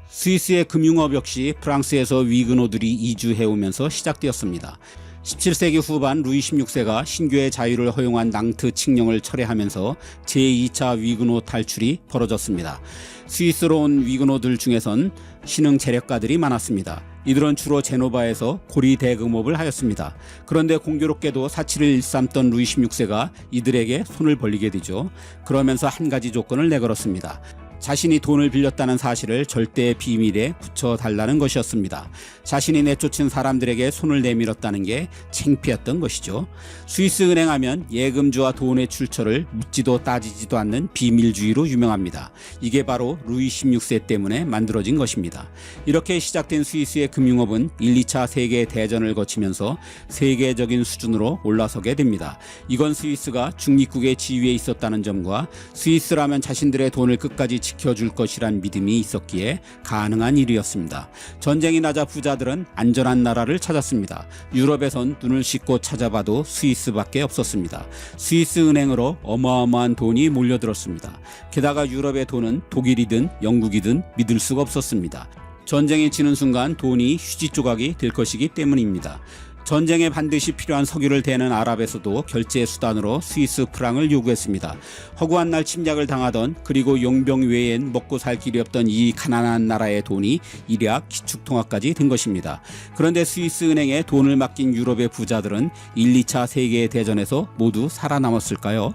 [SPEAKER 1] 스위스의 금융업 역시 프랑스에서 위그노들이 이주해오면서 시작되었습니다. 17세기 후반 루이 16세가 신교의 자유를 허용한 낭트 칙령을 철회하면서 제2차 위그노 탈출이 벌어졌습니다. 스위스로 온 위그노들 중에선 신흥 재력가들이 많았습니다. 이들은 주로 제노바에서 고리 대금업을 하였습니다. 그런데 공교롭게도 사치를 일삼던 루이 16세가 이들에게 손을 벌리게 되죠. 그러면서 한 가지 조건을 내걸었습니다. 자신이 돈을 빌렸다는 사실을 절대 비밀에 붙여달라는 것이었습니다. 자신이 내쫓은 사람들에게 손을 내밀었다는 게 창피했던 것이죠. 스위스 은행하면 예금주와 돈의 출처를 묻지도 따지지도 않는 비밀주의로 유명합니다. 이게 바로 루이 16세 때문에 만들어진 것입니다. 이렇게 시작된 스위스의 금융업은 1, 2차 세계대전을 거치면서 세계적인 수준으로 올라서게 됩니다. 이건 스위스가 중립국의 지위에 있었다는 점과 스위스라면 자신들의 돈을 끝까지 지켜줄 것이란 믿음이 있었기에 가능한 일이었습니다. 전쟁이 나자 부자들은 안전한 나라를 찾았습니다. 유럽에선 눈을 씻고 찾아봐도 스위스밖에 없었습니다. 스위스 은행으로 어마어마한 돈이 몰려들었습니다. 게다가 유럽의 돈은 독일이든 영국이든 믿을 수가 없었습니다. 전쟁이 지는 순간 돈이 휴지 조각이 될 것이기 때문입니다. 전쟁에 반드시 필요한 석유를 대는 아랍에서도 결제 수단으로 스위스 프랑을 요구했습니다. 허구한 날 침략을 당하던 그리고 용병 외엔 먹고 살 길이 없던 이 가난한 나라의 돈이 일약 기축통화까지 된 것입니다. 그런데 스위스 은행에 돈을 맡긴 유럽의 부자들은 1, 2차 세계대전에서 모두 살아남았을까요?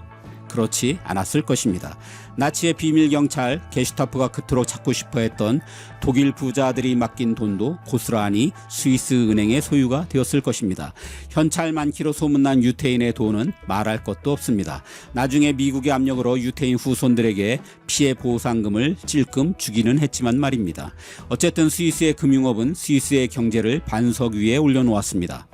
[SPEAKER 1] 그렇지 않았을 것입니다. 나치의 비밀 경찰 게슈타포가 그토록 찾고 싶어했던 독일 부자들이 맡긴 돈도 고스란히 스위스 은행의 소유가 되었을 것입니다. 현찰 많기로 소문난 유태인의 돈은 말할 것도 없습니다. 나중에 미국의 압력으로 유태인 후손들에게 피해 보상금을 찔끔 주기는 했지만 말입니다. 어쨌든 스위스의 금융업은 스위스의 경제를 반석 위에 올려놓았습니다.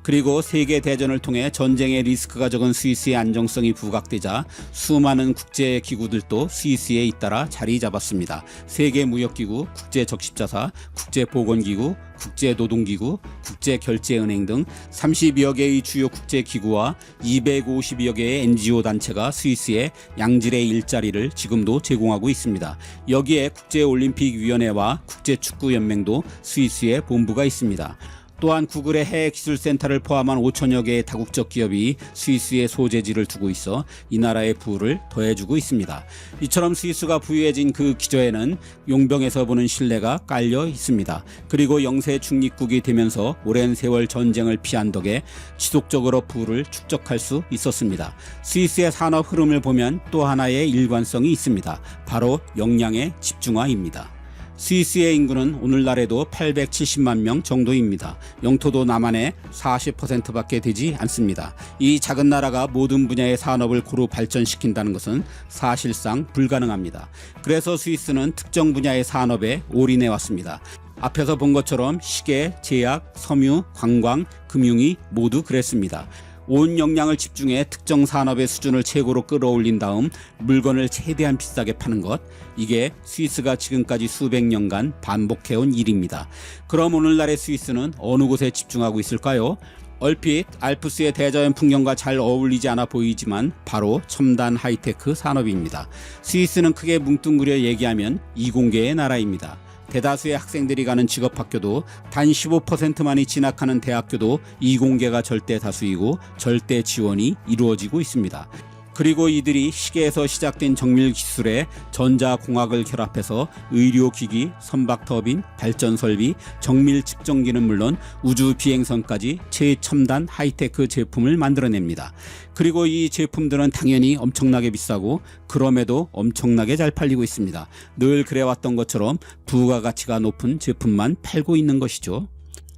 [SPEAKER 1] 그리고 세계대전을 통해 전쟁의 리스크가 적은 스위스의 안정성이 부각되자 수많은 국제기구들도 스위스에 잇따라 자리 잡았습니다. 세계무역기구, 국제적십자사, 국제보건기구, 국제노동기구, 국제결제은행 등 30여 개의 주요 국제기구와 250여 개의 NGO 단체가 스위스에 양질의 일자리를 지금도 제공하고 있습니다. 여기에 국제올림픽위원회와 국제축구연맹도 스위스에 본부가 있습니다. 또한 구글의 해외기술센터를 포함한 5천여 개의 다국적 기업이 스위스에 소재지를 두고 있어 이 나라의 부를 더해주고 있습니다. 이처럼 스위스가 부유해진 그 기저에는 용병에서 보는 신뢰가 깔려 있습니다. 그리고 영세 중립국이 되면서 오랜 세월 전쟁을 피한 덕에 지속적으로 부를 축적할 수 있었습니다. 스위스의 산업 흐름을 보면 또 하나의 일관성이 있습니다. 바로 역량의 집중화입니다. 스위스의 인구는 오늘날에도 870만 명 정도입니다. 영토도 남한의 40%밖에 되지 않습니다. 이 작은 나라가 모든 분야의 산업을 고루 발전시킨다는 것은 사실상 불가능합니다. 그래서 스위스는 특정 분야의 산업에 올인해 왔습니다. 앞에서 본 것처럼 시계, 제약, 섬유, 관광, 금융이 모두 그랬습니다. 온 역량을 집중해 특정 산업의 수준을 최고로 끌어올린 다음 물건을 최대한 비싸게 파는 것, 이게 스위스가 지금까지 수백 년간 반복해온 일입니다. 그럼 오늘날의 스위스는 어느 곳에 집중하고 있을까요? 얼핏 알프스의 대자연 풍경과 잘 어울리지 않아 보이지만 바로 첨단 하이테크 산업입니다. 스위스는 크게 뭉뚱그려 얘기하면 이공계의 나라입니다. 대다수의 학생들이 가는 직업학교도 단 15%만이 진학하는 대학교도 이공계가 절대 다수이고 절대 지원이 이루어지고 있습니다. 그리고 이들이 시계에서 시작된 정밀기술에 전자공학을 결합해서 의료기기, 선박터빈, 발전설비, 정밀측정기는 물론 우주비행선까지 최첨단 하이테크 제품을 만들어냅니다. 그리고 이 제품들은 당연히 엄청나게 비싸고 그럼에도 엄청나게 잘 팔리고 있습니다. 늘 그래왔던 것처럼 부가가치가 높은 제품만 팔고 있는 것이죠.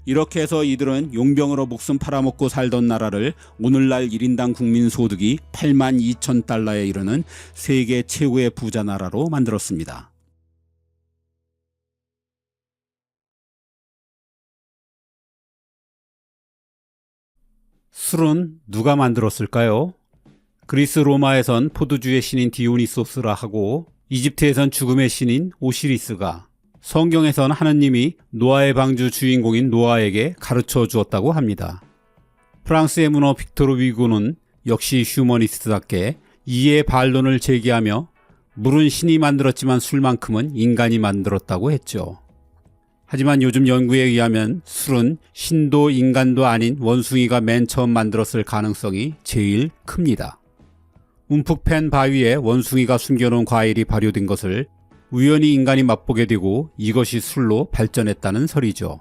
[SPEAKER 1] 이렇게 해서 이들은 용병으로 목숨 팔아먹고 살던 나라를 오늘날 1인당 국민소득이 8만 2천 달러에 이르는 세계 최고의 부자 나라로 만들었습니다. 술은 누가 만들었을까요? 그리스 로마에선 포도주의 신인 디오니소스라 하고 이집트에선 죽음의 신인 오시리스가, 성경에선 하느님이 노아의 방주 주인공인 노아에게 가르쳐 주었다고 합니다. 프랑스의 문어 빅토르 위고는 역시 휴머니스트답게 이의 반론을 제기하며 물은 신이 만들었지만 술만큼은 인간이 만들었다고 했죠. 하지만 요즘 연구에 의하면 술은 신도 인간도 아닌 원숭이가 맨 처음 만들었을 가능성이 제일 큽니다. 움푹 팬 바위에 원숭이가 숨겨놓은 과일이 발효된 것을 우연히 인간이 맛보게 되고 이것이 술로 발전했다는 설이죠.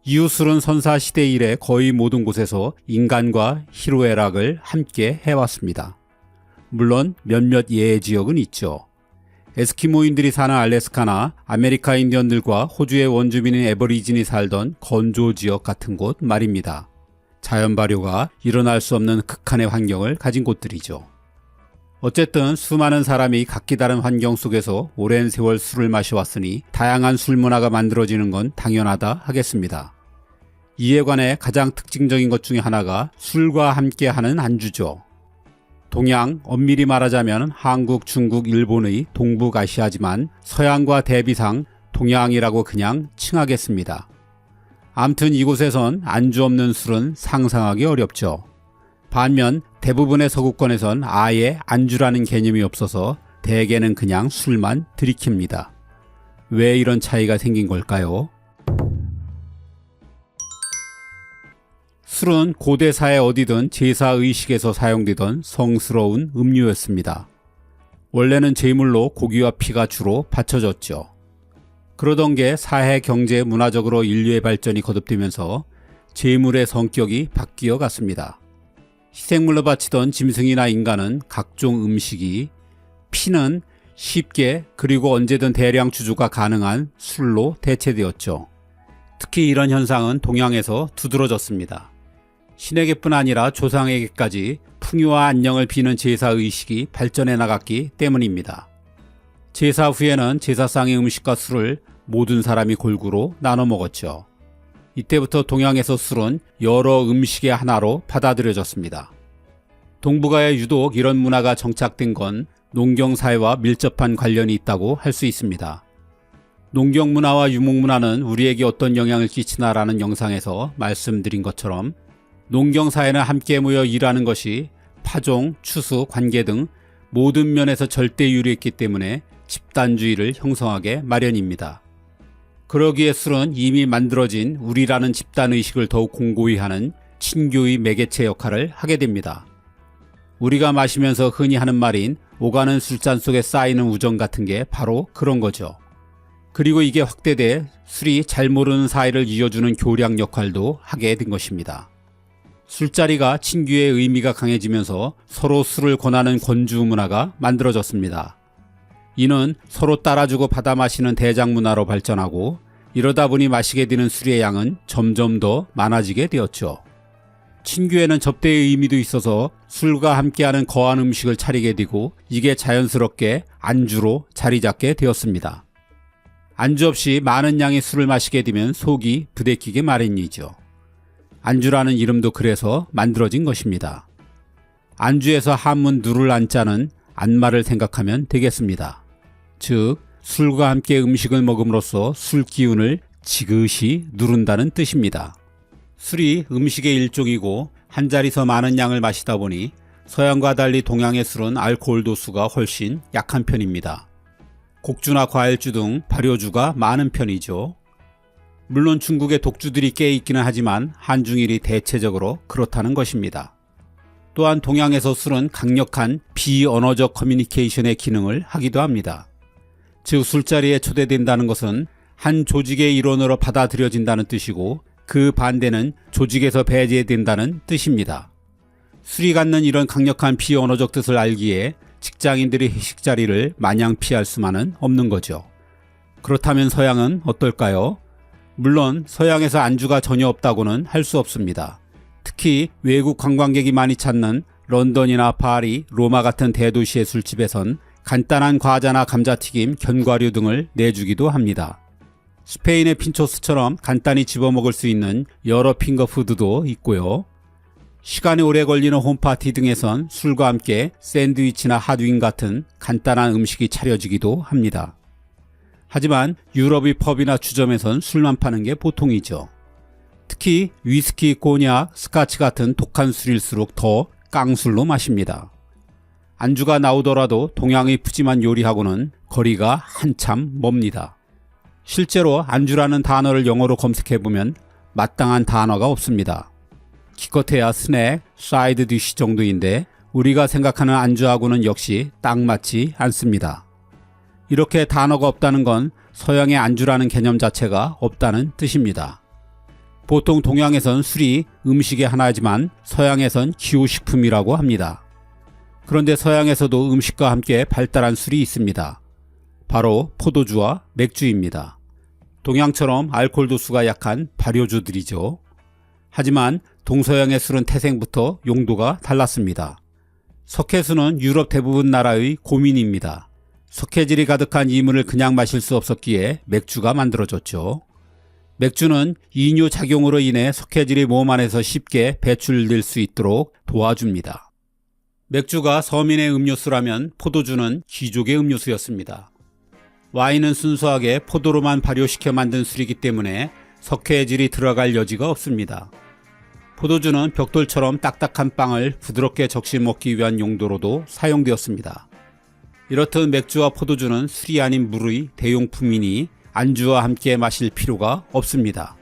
[SPEAKER 1] 이후 술은 선사시대 이래 거의 모든 곳에서 인간과 희로애락을 함께 해왔습니다. 물론 몇몇 예외 지역은 있죠. 에스키모인들이 사는 알래스카나 아메리카 인디언들과 호주의 원주민인 애버리진이 살던 건조 지역 같은 곳 말입니다. 자연 발효가 일어날 수 없는 극한의 환경을 가진 곳들이죠. 어쨌든 수많은 사람이 각기 다른 환경 속에서 오랜 세월 술을 마셔왔으니 다양한 술 문화가 만들어지는 건 당연하다 하겠습니다. 이에 관해 가장 특징적인 것 중에 하나가 술과 함께하는 안주죠. 동양, 엄밀히 말하자면 한국, 중국, 일본의 동북아시아지만 서양과 대비상 동양이라고 그냥 칭하겠습니다. 암튼 이곳에선 안주 없는 술은 상상하기 어렵죠. 반면 대부분의 서구권에선 아예 안주라는 개념이 없어서 대개는 그냥 술만 들이킵니다. 왜 이런 차이가 생긴 걸까요? 술은 고대 사회 어디든 제사 의식에서 사용되던 성스러운 음료였습니다. 원래는 제물로 고기와 피가 주로 바쳐졌죠. 그러던 게 사회, 경제, 문화적으로 인류의 발전이 거듭되면서 제물의 성격이 바뀌어 갔습니다. 희생물로 바치던 짐승이나 인간은 각종 음식이, 피는 쉽게 그리고 언제든 대량 추조가 가능한 술로 대체되었죠. 특히 이런 현상은 동양에서 두드러졌습니다. 신에게뿐 아니라 조상에게까지 풍요와 안녕을 비는 제사의식이 발전해 나갔기 때문입니다. 제사 후에는 제사상의 음식과 술을 모든 사람이 골고루 나눠 먹었죠. 이때부터 동양에서 술은 여러 음식의 하나로 받아들여졌습니다. 동북아에 유독 이런 문화가 정착된 건 농경사회와 밀접한 관련이 있다고 할 수 있습니다. 농경문화와 유목문화는 우리에게 어떤 영향을 끼치나라는 영상에서 말씀드린 것처럼 농경사회는 함께 모여 일하는 것이 파종, 추수, 관계 등 모든 면에서 절대 유리했기 때문에 집단주의를 형성하게 마련입니다. 그러기에 술은 이미 만들어진 우리라는 집단의식을 더욱 공고히 하는 친교의 매개체 역할을 하게 됩니다. 우리가 마시면서 흔히 하는 말인 오가는 술잔 속에 쌓이는 우정 같은 게 바로 그런 거죠. 그리고 이게 확대돼 술이 잘 모르는 사이를 이어주는 교량 역할도 하게 된 것입니다. 술자리가 친교의 의미가 강해지면서 서로 술을 권하는 권주 문화가 만들어졌습니다. 이는 서로 따라주고 받아 마시는 대장 문화로 발전하고 이러다 보니 마시게 되는 술의 양은 점점 더 많아지게 되었죠. 친교에는 접대의 의미도 있어서 술과 함께하는 거한 음식을 차리게 되고 이게 자연스럽게 안주로 자리 잡게 되었습니다. 안주 없이 많은 양의 술을 마시게 되면 속이 부대끼게 마련이죠. 안주라는 이름도 그래서 만들어진 것입니다. 안주에서 한문 누를 안자는 안마를 생각하면 되겠습니다. 즉 술과 함께 음식을 먹음으로써 술 기운을 지그시 누른다는 뜻입니다. 술이 음식의 일종이고 한자리서 많은 양을 마시다 보니 서양과 달리 동양의 술은 알코올 도수가 훨씬 약한 편입니다. 곡주나 과일주 등 발효주가 많은 편이죠. 물론 중국의 독주들이 꽤 있기는 하지만 한중일이 대체적으로 그렇다는 것입니다. 또한 동양에서 술은 강력한 비언어적 커뮤니케이션의 기능을 하기도 합니다. 즉 술자리에 초대된다는 것은 한 조직의 일원으로 받아들여진다는 뜻이고 그 반대는 조직에서 배제된다는 뜻입니다. 술이 갖는 이런 강력한 비언어적 뜻을 알기에 직장인들의 회식 자리를 마냥 피할 수만은 없는 거죠. 그렇다면 서양은 어떨까요? 물론 서양에서 안주가 전혀 없다고는 할 수 없습니다. 특히 외국 관광객이 많이 찾는 런던이나 파리, 로마 같은 대도시의 술집에선 간단한 과자나 감자튀김, 견과류 등을 내주기도 합니다. 스페인의 핀초스처럼 간단히 집어먹을 수 있는 여러 핑거푸드도 있고요. 시간이 오래 걸리는 홈파티 등에선 술과 함께 샌드위치나 핫윙 같은 간단한 음식이 차려지기도 합니다. 하지만 유럽의 펍이나 주점에선 술만 파는 게 보통이죠. 특히 위스키, 꼬냑, 스카치 같은 독한 술일수록 더 깡술로 마십니다. 안주가 나오더라도 동양의 푸짐한 요리하고는 거리가 한참 멉니다. 실제로 안주라는 단어를 영어로 검색해보면 마땅한 단어가 없습니다. 기껏해야 스낵, 사이드 디쉬 정도인데 우리가 생각하는 안주하고는 역시 딱 맞지 않습니다. 이렇게 단어가 없다는 건 서양의 안주라는 개념 자체가 없다는 뜻입니다. 보통 동양에선 술이 음식의 하나지만 서양에선 기호식품이라고 합니다. 그런데 서양에서도 음식과 함께 발달한 술이 있습니다. 바로 포도주와 맥주입니다. 동양처럼 알코올 도수가 약한 발효주들이죠. 하지만 동서양의 술은 태생부터 용도가 달랐습니다. 석회수는 유럽 대부분 나라의 고민입니다. 석회질이 가득한 이물을 그냥 마실 수 없었기에 맥주가 만들어졌죠. 맥주는 이뇨 작용으로 인해 석회질이 몸 안에서 쉽게 배출될 수 있도록 도와줍니다. 맥주가 서민의 음료수라면 포도주는 귀족의 음료수였습니다. 와인은 순수하게 포도로만 발효시켜 만든 술이기 때문에 석회질이 들어갈 여지가 없습니다. 포도주는 벽돌처럼 딱딱한 빵을 부드럽게 적시 먹기 위한 용도로도 사용되었습니다. 이렇듯 맥주와 포도주는 술이 아닌 물의 대용품이니 안주와 함께 마실 필요가 없습니다.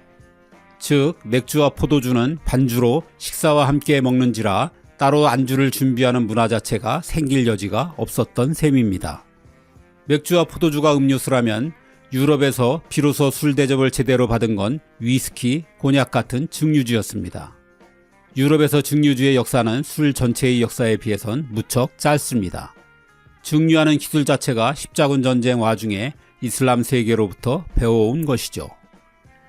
[SPEAKER 1] 즉 맥주와 포도주는 반주로 식사와 함께 먹는지라 따로 안주를 준비하는 문화 자체가 생길 여지가 없었던 셈입니다. 맥주와 포도주가 음료수라면 유럽에서 비로소 술 대접을 제대로 받은 건 위스키, 고냑 같은 증류주였습니다. 유럽에서 증류주의 역사는 술 전체의 역사에 비해선 무척 짧습니다. 증류하는 기술 자체가 십자군 전쟁 와중에 이슬람 세계로부터 배워온 것이죠.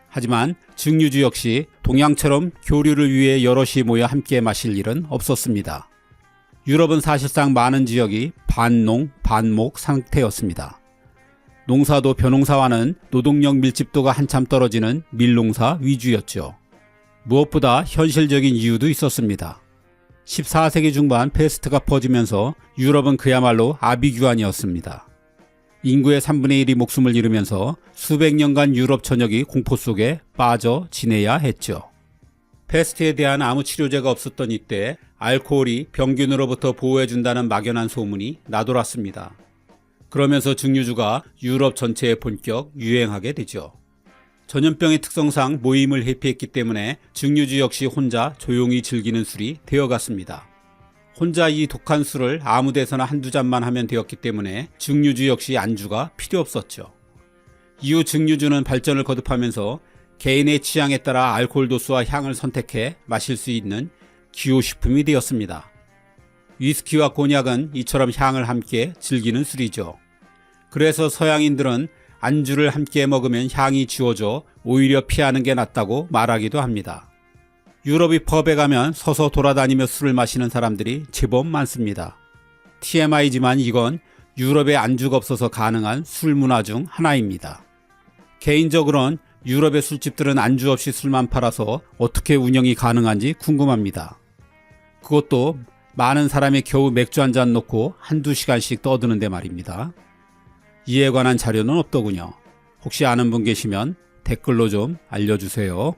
[SPEAKER 1] 하지만 증류주 역시 동양처럼 교류를 위해 여럿이 모여 함께 마실 일은 없었습니다. 유럽은 사실상 많은 지역이 반농, 반목 상태였습니다. 농사도 벼농사와는 노동력 밀집도가 한참 떨어지는 밀농사 위주였죠. 무엇보다 현실적인 이유도 있었습니다. 14세기 중반 페스트가 퍼지면서 유럽은 그야말로 아비규환이었습니다. 인구의 3분의 1이 목숨을 잃으면서 수백 년간 유럽 전역이 공포 속에 빠져 지내야 했죠. 페스트에 대한 아무 치료제가 없었던 이때 알코올이 병균으로부터 보호해준다는 막연한 소문이 나돌았습니다. 그러면서 증류주가 유럽 전체에 본격 유행하게 되죠. 전염병의 특성상 모임을 회피했기 때문에 증류주 역시 혼자 조용히 즐기는 술이 되어갔습니다. 혼자 이 독한 술을 아무 데서나 한두 잔만 하면 되었기 때문에 증류주 역시 안주가 필요 없었죠. 이후 증류주는 발전을 거듭하면서 개인의 취향에 따라 알코올 도수와 향을 선택해 마실 수 있는 기호식품이 되었습니다. 위스키와 곤약은 이처럼 향을 함께 즐기는 술이죠. 그래서 서양인들은 안주를 함께 먹으면 향이 지워져 오히려 피하는 게 낫다고 말하기도 합니다. 유럽의 펍에 가면 서서 돌아다니며 술을 마시는 사람들이 제법 많습니다. TMI지만 이건 유럽에 안주가 없어서 가능한 술 문화 중 하나입니다. 개인적으로는 유럽의 술집들은 안주 없이 술만 팔아서 어떻게 운영이 가능한지 궁금합니다. 그것도 많은 사람이 겨우 맥주 한 잔 놓고 한두 시간씩 떠드는데 말입니다. 이에 관한 자료는 없더군요. 혹시 아는 분 계시면 댓글로 좀 알려주세요.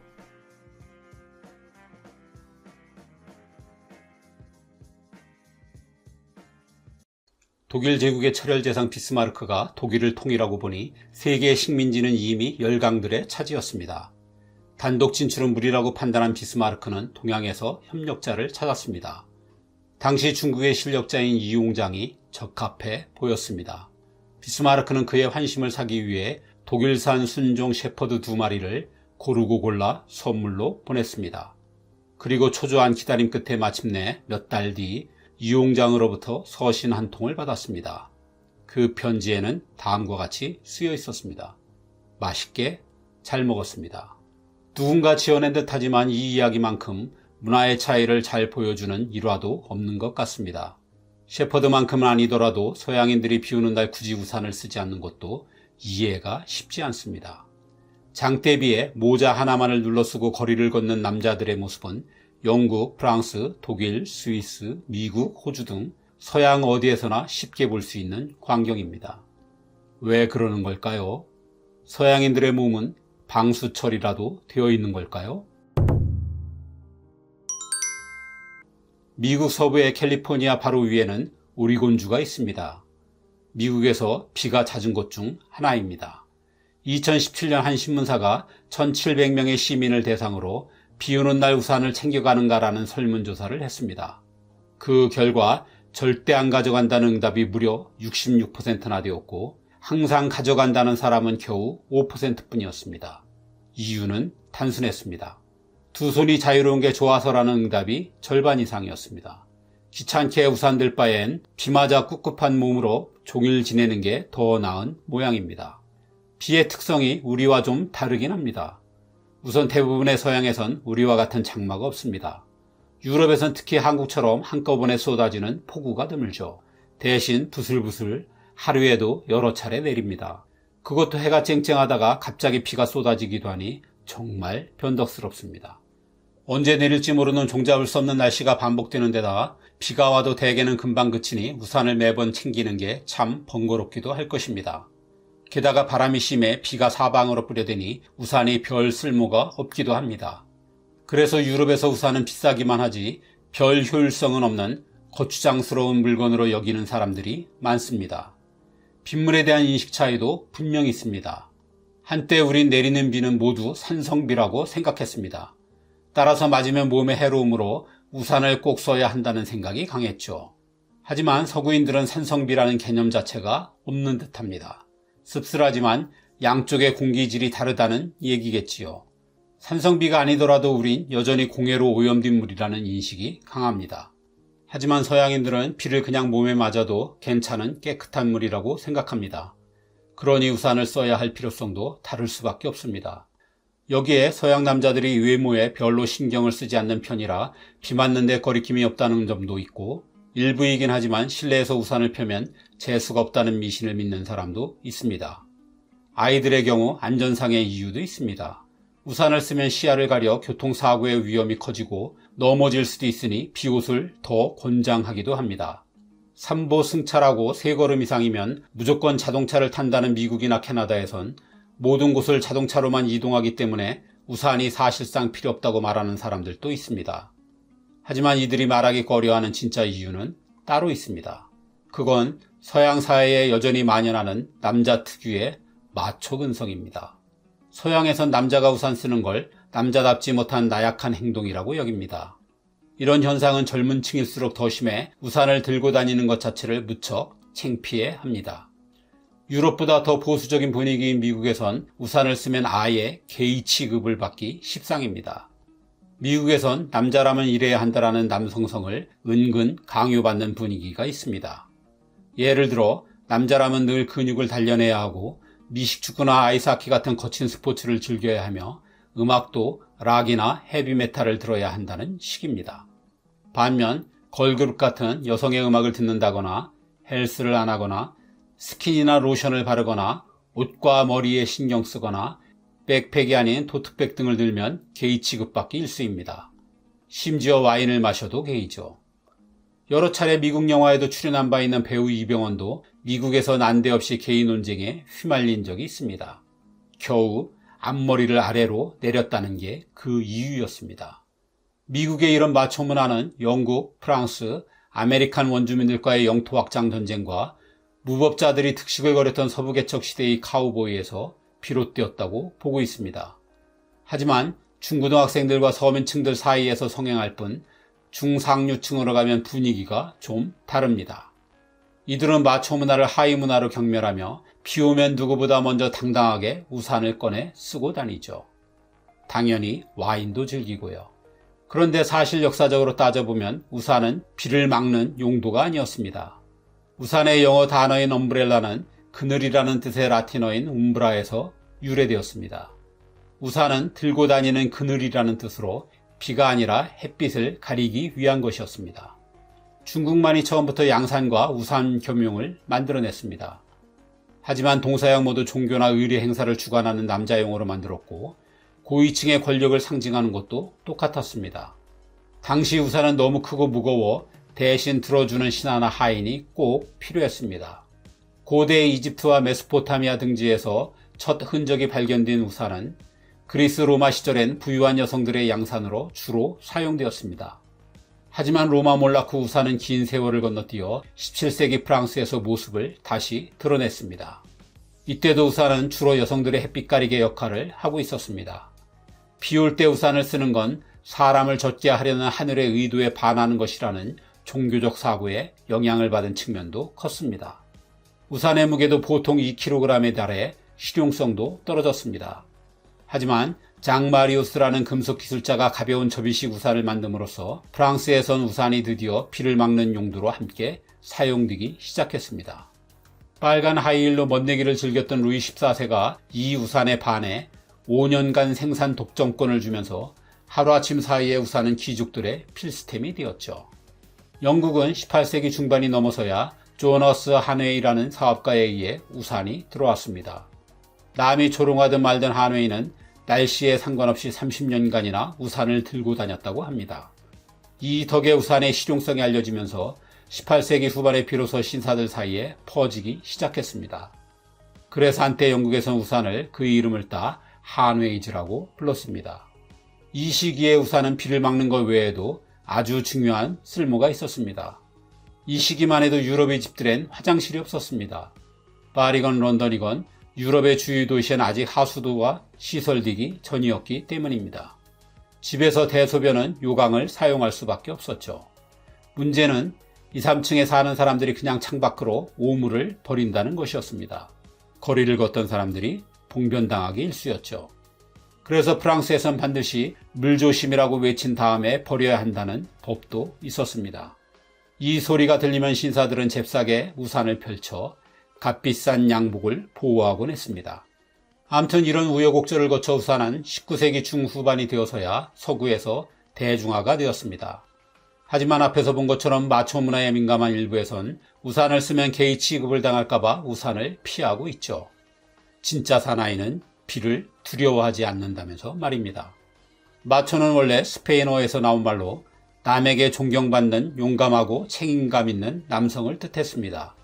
[SPEAKER 1] 독일 제국의 철혈재상 비스마르크가 독일을 통일하고 보니 세계의 식민지는 이미 열강들의 차지였습니다. 단독 진출은 무리라고 판단한 비스마르크는 동양에서 협력자를 찾았습니다. 당시 중국의 실력자인 이용장이 적합해 보였습니다. 비스마르크는 그의 환심을 사기 위해 독일산 순종 셰퍼드 2마리를 고르고 골라 선물로 보냈습니다. 그리고 초조한 기다림 끝에 마침내 몇 달 뒤 이용장으로부터 서신 한 통을 받았습니다. 그 편지에는 다음과 같이 쓰여 있었습니다. 맛있게 잘 먹었습니다. 누군가 지어낸 듯하지만 이 이야기만큼 문화의 차이를 잘 보여주는 일화도 없는 것 같습니다. 셰퍼드만큼은 아니더라도 서양인들이 비 오는 날 굳이 우산을 쓰지 않는 것도 이해가 쉽지 않습니다. 장대비에 모자 하나만을 눌러쓰고 거리를 걷는 남자들의 모습은 영국, 프랑스, 독일, 스위스, 미국, 호주 등 서양 어디에서나 쉽게 볼 수 있는 광경입니다. 왜 그러는 걸까요? 서양인들의 몸은 방수철이라도 되어 있는 걸까요? 미국 서부의 캘리포니아 바로 위에는 오리곤주가 있습니다. 미국에서 비가 잦은 곳 중 하나입니다. 2017년 한 신문사가 1,700명의 시민을 대상으로 비 오는 날 우산을 챙겨가는가라는 설문조사를 했습니다. 그 결과 절대 안 가져간다는 응답이 무려 66%나 되었고 항상 가져간다는 사람은 겨우 5%뿐이었습니다. 이유는 단순했습니다. 두 손이 자유로운 게 좋아서라는 응답이 절반 이상이었습니다. 귀찮게 우산 들 바엔 비 맞아 꿉꿉한 몸으로 종일 지내는 게 더 나은 모양입니다. 비의 특성이 우리와 좀 다르긴 합니다. 우선 대부분의 서양에선 우리와 같은 장마가 없습니다. 유럽에선 특히 한국처럼 한꺼번에 쏟아지는 폭우가 드물죠. 대신 부슬부슬 하루에도 여러 차례 내립니다. 그것도 해가 쨍쨍하다가 갑자기 비가 쏟아지기도 하니 정말 변덕스럽습니다. 언제 내릴지 모르는 종잡을 수 없는 날씨가 반복되는 데다가 비가 와도 대개는 금방 그치니 우산을 매번 챙기는 게 참 번거롭기도 할 것입니다. 게다가 바람이 심해 비가 사방으로 뿌려대니 우산이 별 쓸모가 없기도 합니다. 그래서 유럽에서 우산은 비싸기만 하지 별 효율성은 없는 거추장스러운 물건으로 여기는 사람들이 많습니다. 빗물에 대한 인식 차이도 분명히 있습니다. 한때 우린 내리는 비는 모두 산성비라고 생각했습니다. 따라서 맞으면 몸에 해로움으로 우산을 꼭 써야 한다는 생각이 강했죠. 하지만 서구인들은 산성비라는 개념 자체가 없는 듯합니다. 씁쓸하지만 양쪽의 공기질이 다르다는 얘기겠지요. 산성비가 아니더라도 우린 여전히 공해로 오염된 물이라는 인식이 강합니다. 하지만 서양인들은 비를 그냥 몸에 맞아도 괜찮은 깨끗한 물이라고 생각합니다. 그러니 우산을 써야 할 필요성도 다를 수밖에 없습니다. 여기에 서양 남자들이 외모에 별로 신경을 쓰지 않는 편이라 비 맞는데 거리낌이 없다는 점도 있고, 일부이긴 하지만 실내에서 우산을 펴면 재수가 없다는 미신을 믿는 사람도 있습니다. 아이들의 경우 안전상의 이유도 있습니다. 우산을 쓰면 시야를 가려 교통사고의 위험이 커지고 넘어질 수도 있으니 비옷을 더 권장하기도 합니다. 삼보 승차라고 3걸음 이상이면 무조건 자동차를 탄다는 미국이나 캐나다에선 모든 곳을 자동차로만 이동하기 때문에 우산이 사실상 필요 없다고 말하는 사람들도 있습니다. 하지만 이들이 말하기 꺼려하는 진짜 이유는 따로 있습니다. 그건 서양 사회에 여전히 만연하는 남자 특유의 마초 근성입니다. 서양에선 남자가 우산 쓰는 걸 남자답지 못한 나약한 행동이라고 여깁니다. 이런 현상은 젊은 층일수록 더 심해 우산을 들고 다니는 것 자체를 무척 창피해 합니다. 유럽보다 더 보수적인 분위기인 미국에선 우산을 쓰면 아예 게이 취급을 받기 십상입니다. 미국에선 남자라면 이래야 한다라는 남성성을 은근 강요받는 분위기가 있습니다. 예를 들어 남자라면 늘 근육을 단련해야 하고 미식축구나 아이스하키 같은 거친 스포츠를 즐겨야 하며 음악도 락이나 헤비메탈을 들어야 한다는 식입니다. 반면 걸그룹 같은 여성의 음악을 듣는다거나 헬스를 안 하거나 스킨이나 로션을 바르거나 옷과 머리에 신경 쓰거나 백팩이 아닌 토트백 등을 들면 게이 취급받기 일쑤입니다. 심지어 와인을 마셔도 게이죠. 여러 차례 미국 영화에도 출연한 바 있는 배우 이병헌도 미국에서 난데없이 게이 논쟁에 휘말린 적이 있습니다. 겨우 앞머리를 아래로 내렸다는 게 그 이유였습니다. 미국의 이런 마초 문화는 영국, 프랑스, 아메리칸 원주민들과의 영토 확장 전쟁과 무법자들이 특식을 벌였던 서부개척 시대의 카우보이에서 비롯되었다고 보고 있습니다. 하지만 중고등학생들과 서민층들 사이에서 성행할 뿐 중상류층으로 가면 분위기가 좀 다릅니다. 이들은 마초 문화를 하위 문화로 경멸하며 비 오면 누구보다 먼저 당당하게 우산을 꺼내 쓰고 다니죠. 당연히 와인도 즐기고요. 그런데 사실 역사적으로 따져보면 우산은 비를 막는 용도가 아니었습니다. 우산의 영어 단어인 엄브렐라는 그늘이라는 뜻의 라틴어인 움브라에서 유래되었습니다. 우산은 들고 다니는 그늘이라는 뜻으로 비가 아니라 햇빛을 가리기 위한 것이었습니다. 중국만이 처음부터 양산과 우산 겸용을 만들어냈습니다. 하지만 동서양 모두 종교나 의례 행사를 주관하는 남자용으로 만들었고 고위층의 권력을 상징하는 것도 똑같았습니다. 당시 우산은 너무 크고 무거워 대신 들어주는 신하나 하인이 꼭 필요했습니다. 고대 이집트와 메소포타미아 등지에서 첫 흔적이 발견된 우산은 그리스 로마 시절엔 부유한 여성들의 양산으로 주로 사용되었습니다. 하지만 로마 몰락 후 우산은 긴 세월을 건너뛰어 17세기 프랑스에서 모습을 다시 드러냈습니다. 이때도 우산은 주로 여성들의 햇빛 가리개 역할을 하고 있었습니다. 비 올 때 우산을 쓰는 건 사람을 젖게 하려는 하늘의 의도에 반하는 것이라는 종교적 사고에 영향을 받은 측면도 컸습니다. 우산의 무게도 보통 2kg에 달해 실용성도 떨어졌습니다. 하지만 장 마리우스라는 금속 기술자가 가벼운 접이식 우산을 만듦으로써 프랑스에선 우산이 드디어 비를 막는 용도로 함께 사용되기 시작했습니다. 빨간 하이힐로 멋내기를 즐겼던 루이 14세가 이 우산에 반해 5년간 생산 독점권을 주면서 하루아침 사이에 우산은 귀족들의 필수템이 되었죠. 영국은 18세기 중반이 넘어서야 조너스 한웨이라는 사업가에 의해 우산이 들어왔습니다. 남이 조롱하든 말든 한웨이는 날씨에 상관없이 30년간이나 우산을 들고 다녔다고 합니다. 이 덕에 우산의 실용성이 알려지면서 18세기 후반에 비로소 신사들 사이에 퍼지기 시작했습니다. 그래서 한때 영국에선 우산을 그 이름을 따 한웨이즈라고 불렀습니다. 이 시기에 우산은 비를 막는 것 외에도 아주 중요한 쓸모가 있었습니다. 이 시기만 해도 유럽의 집들엔 화장실이 없었습니다. 파리건 런던이건 유럽의 주요 도시엔 아직 하수도가 시설되기 전이었기 때문입니다. 집에서 대소변은 요강을 사용할 수밖에 없었죠. 문제는 2, 3층에 사는 사람들이 그냥 창밖으로 오물을 버린다는 것이었습니다. 거리를 걷던 사람들이 봉변당하기 일쑤였죠. 그래서 프랑스에선 반드시 물조심이라고 외친 다음에 버려야 한다는 법도 있었습니다. 이 소리가 들리면 신사들은 잽싸게 우산을 펼쳐 값비싼 양복을 보호하곤 했습니다. 아무튼 이런 우여곡절을 거쳐 우산은 19세기 중후반이 되어서야 서구에서 대중화가 되었습니다. 하지만 앞에서 본 것처럼 마초 문화에 민감한 일부에선 우산을 쓰면 게이 취급을 당할까봐 우산을 피하고 있죠. 진짜 사나이는 비를 두려워하지 않는다면서 말입니다. 마초는 원래 스페인어에서 나온 말로 남에게 존경받는 용감하고 책임감 있는 남성을 뜻했습니다.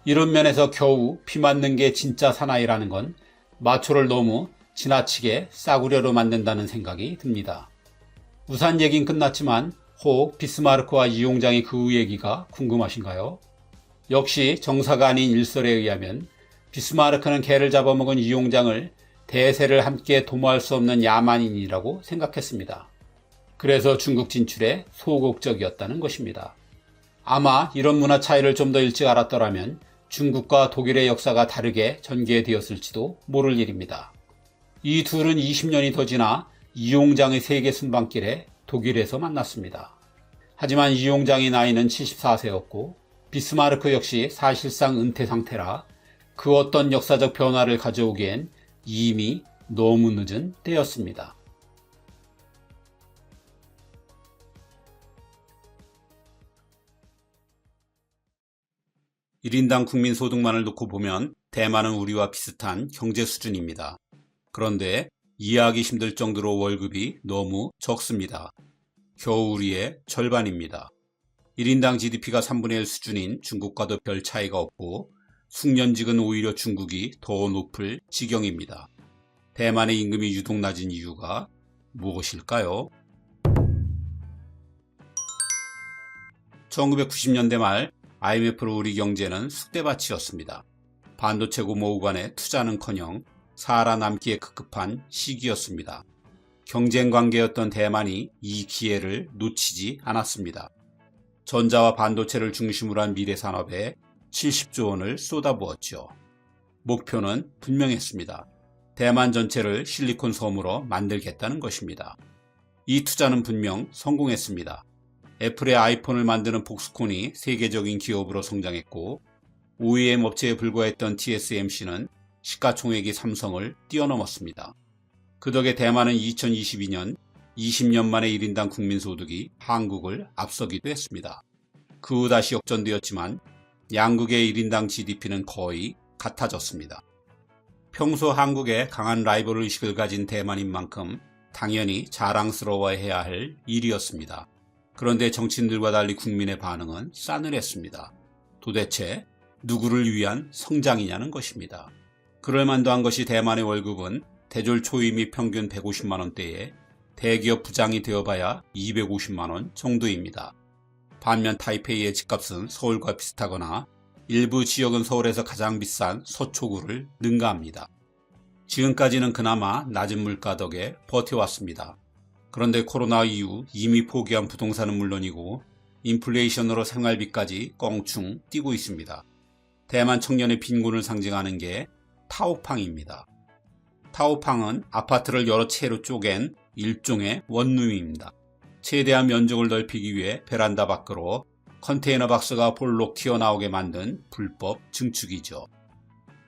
[SPEAKER 1] 이런 면에서 겨우 비 맞는 게 진짜 사나이라는 건 마초를 너무 지나치게 싸구려로 만든다는 생각이 듭니다. 우산 얘긴 끝났지만 혹 비스마르크와 이용장의 그 얘기가 궁금하신가요? 역시 정사가 아닌 일설에 의하면 비스마르크는 개를 잡아먹은 이용장을 대세를 함께 도모할 수 없는 야만인이라고 생각했습니다. 그래서 중국 진출에 소극적이었다는 것입니다. 아마 이런 문화 차이를 좀 더 일찍 알았더라면 중국과 독일의 역사가 다르게 전개되었을지도 모를 일입니다. 이 둘은 20년이 더 지나 이용장의 세계 순방길에 독일에서 만났습니다. 하지만 이용장의 나이는 74세였고 비스마르크 역시 사실상 은퇴 상태라 그 어떤 역사적 변화를 가져오기엔 이미 너무 늦은 때였습니다. (1인당) 국민소득만을 놓고 보면 대만은 우리와 비슷한 경제 수준입니다. 그런데 이해하기 힘들 정도로 월급이 너무 적습니다. 겨우 우리의 절반입니다. 1인당 GDP가 3분의 1 수준인 중국과도 별 차이가 없고 숙련직은 오히려 중국이 더 높을 지경입니다. 대만의 임금이 유독 낮은 이유가 무엇일까요? 1990년대 말 IMF로 우리 경제는 쑥대밭이었습니다. 반도체 고모우간에 투자는커녕 살아남기에 급급한 시기였습니다. 경쟁 관계였던 대만이 이 기회를 놓치지 않았습니다. 전자와 반도체를 중심으로 한 미래 산업에 70조 원을 쏟아부었죠. 목표는 분명했습니다. 대만 전체를 실리콘 섬으로 만들겠다는 것입니다. 이 투자는 분명 성공했습니다. 애플의 아이폰을 만드는 폭스콘이 세계적인 기업으로 성장했고 OEM 업체에 불과했던 TSMC는 시가총액이 삼성을 뛰어넘었습니다. 그 덕에 대만은 2022년 20년 만에 1인당 국민소득이 한국을 앞서기도 했습니다. 그 후 다시 역전되었지만 양국의 1인당 GDP는 거의 같아졌습니다. 평소 한국에 강한 라이벌 의식을 가진 대만인 만큼 당연히 자랑스러워해야 할 일이었습니다. 그런데 정치인들과 달리 국민의 반응은 싸늘했습니다. 도대체 누구를 위한 성장이냐는 것입니다. 그럴만도 한 것이 대만의 월급은 대졸 초임이 평균 150만원대에 대기업 부장이 되어봐야 250만원 정도입니다. 반면 타이페이의 집값은 서울과 비슷하거나 일부 지역은 서울에서 가장 비싼 서초구를 능가합니다. 지금까지는 그나마 낮은 물가 덕에 버텨왔습니다. 그런데 코로나 이후 이미 포기한 부동산은 물론이고 인플레이션으로 생활비까지 껑충 뛰고 있습니다. 대만 청년의 빈곤을 상징하는 게 타오팡입니다. 타오팡은 아파트를 여러 채로 쪼갠 일종의 원룸입니다. 최대한 면적을 넓히기 위해 베란다 밖으로 컨테이너 박스가 볼록 튀어나오게 만든 불법 증축이죠.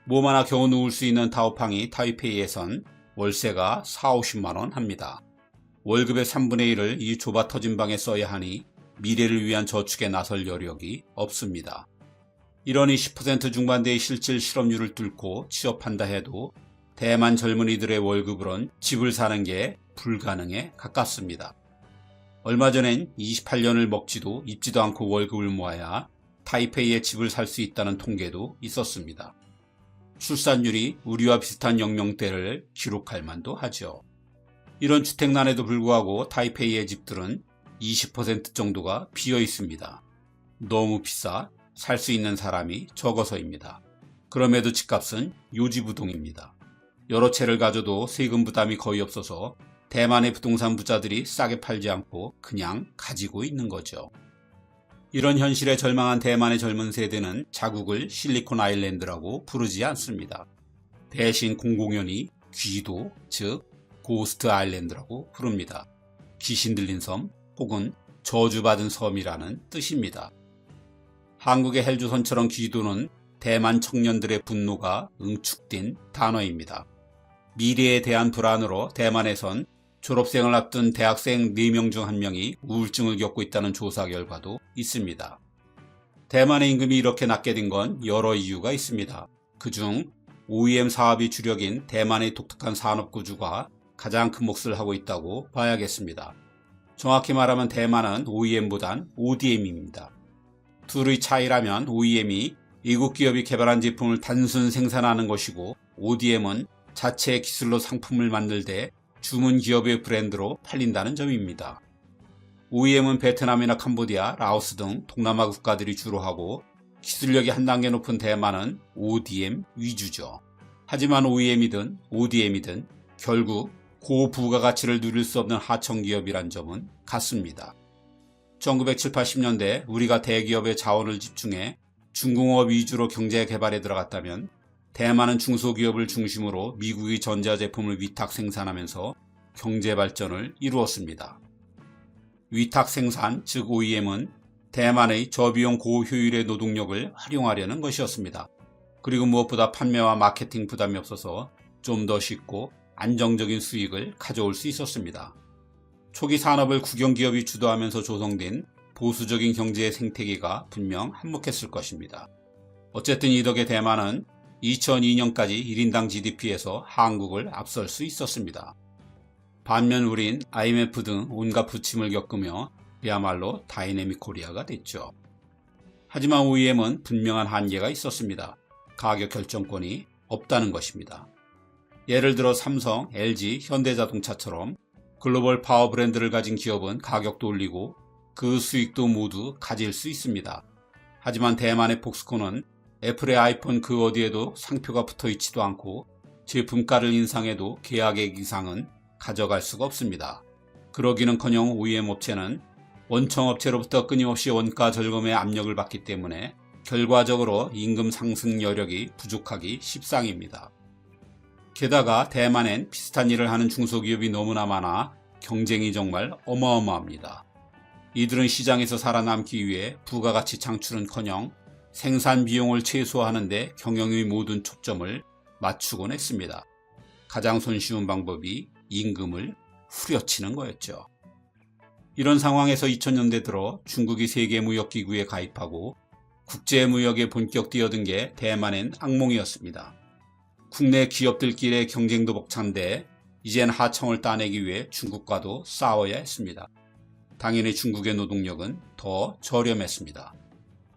[SPEAKER 1] 몸 하나 겨우 누울 수 있는 타오팡이 타이페이에선 월세가 40~50만원 합니다. 월급의 3분의 1을 이 좁아 터진 방에 써야 하니 미래를 위한 저축에 나설 여력이 없습니다. 이러니 10% 중반대의 실질 실업률을 뚫고 취업한다 해도 대만 젊은이들의 월급으론 집을 사는 게 불가능에 가깝습니다. 얼마 전엔 28년을 먹지도 입지도 않고 월급을 모아야 타이페이에 집을 살 수 있다는 통계도 있었습니다. 출산율이 우리와 비슷한 연령대를 기록할 만도 하죠. 이런 주택난에도 불구하고 타이페이의 집들은 20% 정도가 비어 있습니다. 너무 비싸 살 수 있는 사람이 적어서입니다. 그럼에도 집값은 요지부동입니다. 여러 채를 가져도 세금 부담이 거의 없어서 대만의 부동산 부자들이 싸게 팔지 않고 그냥 가지고 있는 거죠. 이런 현실에 절망한 대만의 젊은 세대는 자국을 실리콘 아일랜드라고 부르지 않습니다. 대신 공공연히 귀도, 즉 고스트 아일랜드라고 부릅니다. 귀신 들린 섬 혹은 저주받은 섬이라는 뜻입니다. 한국의 헬조선처럼 귀도는 대만 청년들의 분노가 응축된 단어입니다. 미래에 대한 불안으로 대만에선 졸업생을 앞둔 대학생 4명 중 1명이 우울증을 겪고 있다는 조사 결과도 있습니다. 대만의 임금이 이렇게 낮게 된 건 여러 이유가 있습니다. 그중 OEM 사업이 주력인 대만의 독특한 산업 구조가 가장 큰 몫을 하고 있다고 봐야겠습니다. 정확히 말하면 대만은 OEM보단 ODM입니다. 둘의 차이라면 OEM이 외국 기업이 개발한 제품을 단순 생산하는 것이고 ODM은 자체의 기술로 상품을 만들되 주문 기업의 브랜드로 팔린다는 점입니다. OEM은 베트남이나 캄보디아, 라오스 등 동남아 국가들이 주로 하고 기술력이 한 단계 높은 대만은 ODM 위주죠. 하지만 OEM이든 ODM이든 결국 고부가가치를 누릴 수 없는 하청기업이란 점은 같습니다. 1970, 80년대 우리가 대기업의 자원을 집중해 중공업 위주로 경제 개발에 들어갔다면 대만은 중소기업을 중심으로 미국의 전자제품을 위탁 생산하면서 경제 발전을 이루었습니다. 위탁 생산, 즉 OEM은 대만의 저비용 고효율의 노동력을 활용하려는 것이었습니다. 그리고 무엇보다 판매와 마케팅 부담이 없어서 좀 더 쉽고 안정적인 수익을 가져올 수 있었습니다. 초기 산업을 국영기업이 주도하면서 조성된 보수적인 경제의 생태계가 분명 한몫했을 것입니다. 어쨌든 이 덕에 대만은 2002년까지 1인당 GDP에서 한국을 앞설 수 있었습니다. 반면 우린 IMF 등 온갖 부침을 겪으며 그야말로 다이내믹 코리아가 됐죠. 하지만 OEM은 분명한 한계가 있었습니다. 가격 결정권이 없다는 것입니다. 예를 들어 삼성, LG, 현대자동차처럼 글로벌 파워 브랜드를 가진 기업은 가격도 올리고 그 수익도 모두 가질 수 있습니다. 하지만 대만의 폭스콘은 애플의 아이폰 그 어디에도 상표가 붙어 있지도 않고 제품가를 인상해도 계약액 이상은 가져갈 수가 없습니다. 그러기는커녕 OEM 업체는 원청업체로부터 끊임없이 원가 절감의 압력을 받기 때문에 결과적으로 임금 상승 여력이 부족하기 십상입니다. 게다가 대만엔 비슷한 일을 하는 중소기업이 너무나 많아 경쟁이 정말 어마어마합니다. 이들은 시장에서 살아남기 위해 부가가치 창출은커녕 생산 비용을 최소화하는 데 경영의 모든 초점을 맞추곤 했습니다. 가장 손쉬운 방법이 임금을 후려치는 거였죠. 이런 상황에서 2000년대 들어 중국이 세계무역기구에 가입하고 국제무역에 본격 뛰어든 게 대만엔 악몽이었습니다. 국내 기업들끼리의 경쟁도 벅찬데 이젠 하청을 따내기 위해 중국과도 싸워야 했습니다. 당연히 중국의 노동력은 더 저렴했습니다.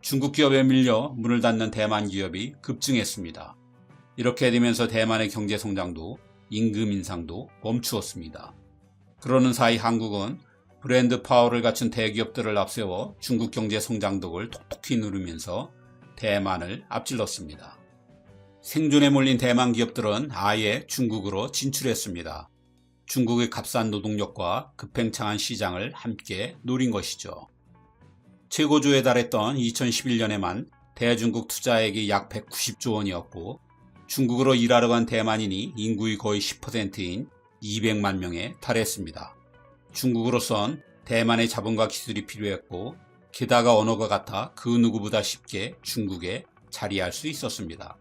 [SPEAKER 1] 중국 기업에 밀려 문을 닫는 대만 기업이 급증했습니다. 이렇게 되면서 대만의 경제 성장도 임금 인상도 멈추었습니다. 그러는 사이 한국은 브랜드 파워를 갖춘 대기업들을 앞세워 중국 경제 성장독을 톡톡히 누르면서 대만을 앞질렀습니다. 생존에 몰린 대만 기업들은 아예 중국으로 진출했습니다. 중국의 값싼 노동력과 급팽창한 시장을 함께 노린 것이죠. 최고조에 달했던 2011년에만 대중국 투자액이 약 190조 원이었고 중국으로 일하러 간 대만인이 인구의 거의 10%인 200만 명에 달했습니다. 중국으로선 대만의 자본과 기술이 필요했고 게다가 언어가 같아 그 누구보다 쉽게 중국에 자리할 수 있었습니다.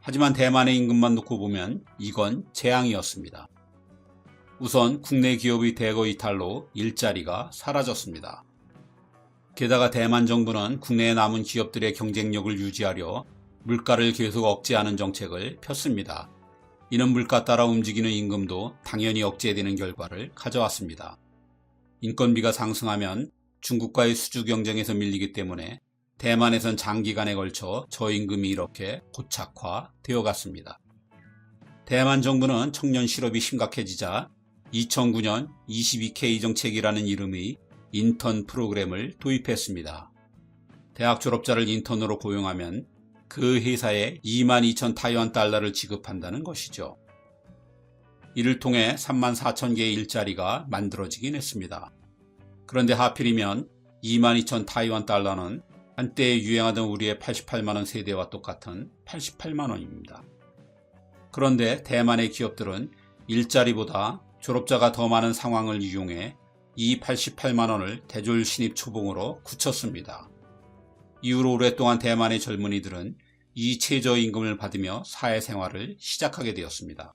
[SPEAKER 1] 하지만 대만의 임금만 놓고 보면 이건 재앙이었습니다. 우선 국내 기업의 대거 이탈로 일자리가 사라졌습니다. 게다가 대만 정부는 국내에 남은 기업들의 경쟁력을 유지하려 물가를 계속 억제하는 정책을 폈습니다. 이는 물가 따라 움직이는 임금도 당연히 억제되는 결과를 가져왔습니다. 인건비가 상승하면 중국과의 수주 경쟁에서 밀리기 때문에 대만에선 장기간에 걸쳐 저임금이 이렇게 고착화되어 갔습니다. 대만 정부는 청년 실업이 심각해지자 2009년 22K 정책이라는 이름의 인턴 프로그램을 도입했습니다. 대학 졸업자를 인턴으로 고용하면 그 회사에 22,000 타이완 달러를 지급한다는 것이죠. 이를 통해 34,000개의 일자리가 만들어지긴 했습니다. 그런데 하필이면 22,000 타이완 달러는 한때 유행하던 우리의 88만원 세대와 똑같은 88만원입니다. 그런데 대만의 기업들은 일자리보다 졸업자가 더 많은 상황을 이용해 이 88만 원을 대졸 신입 초봉으로 굳혔습니다. 이후로 오랫동안 대만의 젊은이들은 이 최저임금을 받으며 사회생활을 시작하게 되었습니다.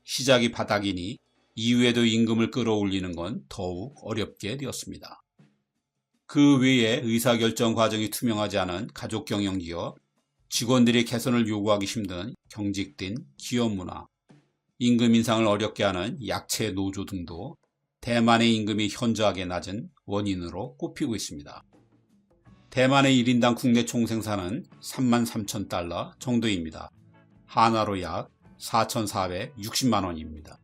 [SPEAKER 1] 시작이 바닥이니 이후에도 임금을 끌어올리는 건 더욱 어렵게 되었습니다. 그 외에 의사결정 과정이 투명하지 않은 가족경영기업, 직원들의 개선을 요구하기 힘든 경직된 기업 문화, 임금 인상을 어렵게 하는 약체 노조 등도 대만의 임금이 현저하게 낮은 원인으로 꼽히고 있습니다. 대만의 1인당 국내 총생산은 33,000달러 정도입니다. 한화로 약 4,460만 원입니다.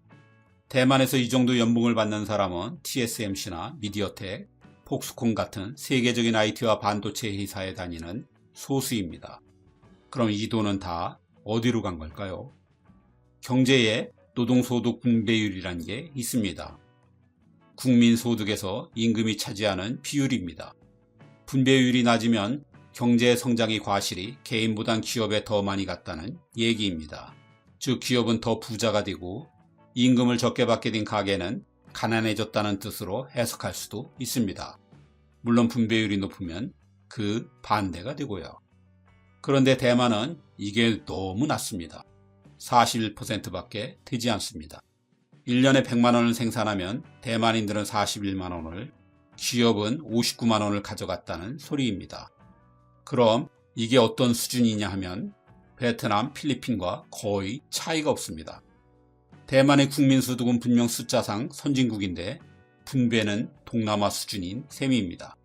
[SPEAKER 1] 대만에서 이 정도 연봉을 받는 사람은 TSMC나 미디어텍, 폭스콘 같은 세계적인 IT와 반도체 회사에 다니는 소수입니다. 그럼 이 돈은 다 어디로 간 걸까요? 경제에 노동소득 분배율이란 게 있습니다. 국민소득에서 임금이 차지하는 비율입니다. 분배율이 낮으면 경제 성장의 과실이 개인보단 기업에 더 많이 갔다는 얘기입니다. 즉 기업은 더 부자가 되고 임금을 적게 받게 된 가게는 가난해졌다는 뜻으로 해석할 수도 있습니다. 물론 분배율이 높으면 그 반대가 되고요. 그런데 대만은 이게 너무 낮습니다. 41%밖에 되지 않습니다. 1년에 100만 원을 생산하면 대만인들은 41만 원을, 기업은 59만 원을 가져갔다는 소리입니다. 그럼 이게 어떤 수준이냐 하면 베트남, 필리핀과 거의 차이가 없습니다. 대만의 국민소득은 분명 숫자상 선진국인데 분배는 동남아 수준인 셈입니다.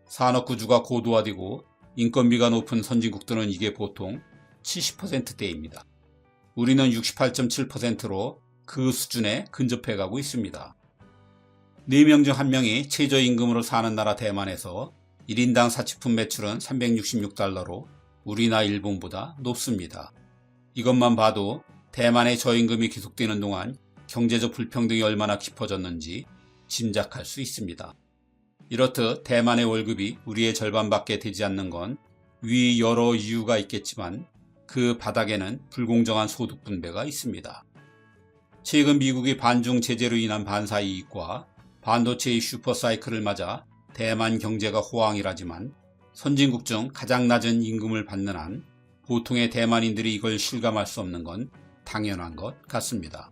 [SPEAKER 1] 산업구조가 고도화되고 인건비가 높은 선진국들은 이게 보통 70%대입니다. 우리는 68.7%로 그 수준에 근접해 가고 있습니다. 4명 중 1명이 최저임금으로 사는 나라 대만에서 1인당 사치품 매출은 366달러로 우리나 일본보다 높습니다. 이것만 봐도 대만의 저임금이 계속되는 동안 경제적 불평등이 얼마나 깊어졌는지 짐작할 수 있습니다. 이렇듯 대만의 월급이 우리의 절반밖에 되지 않는 건 위 여러 이유가 있겠지만 그 바닥에는 불공정한 소득 분배가 있습니다. 최근 미국의 반중 제재로 인한 반사 이익과 반도체의 슈퍼사이클을 맞아 대만 경제가 호황이라지만 선진국 중 가장 낮은 임금을 받는 한 보통의 대만인들이 이걸 실감할 수 없는 건 당연한 것 같습니다.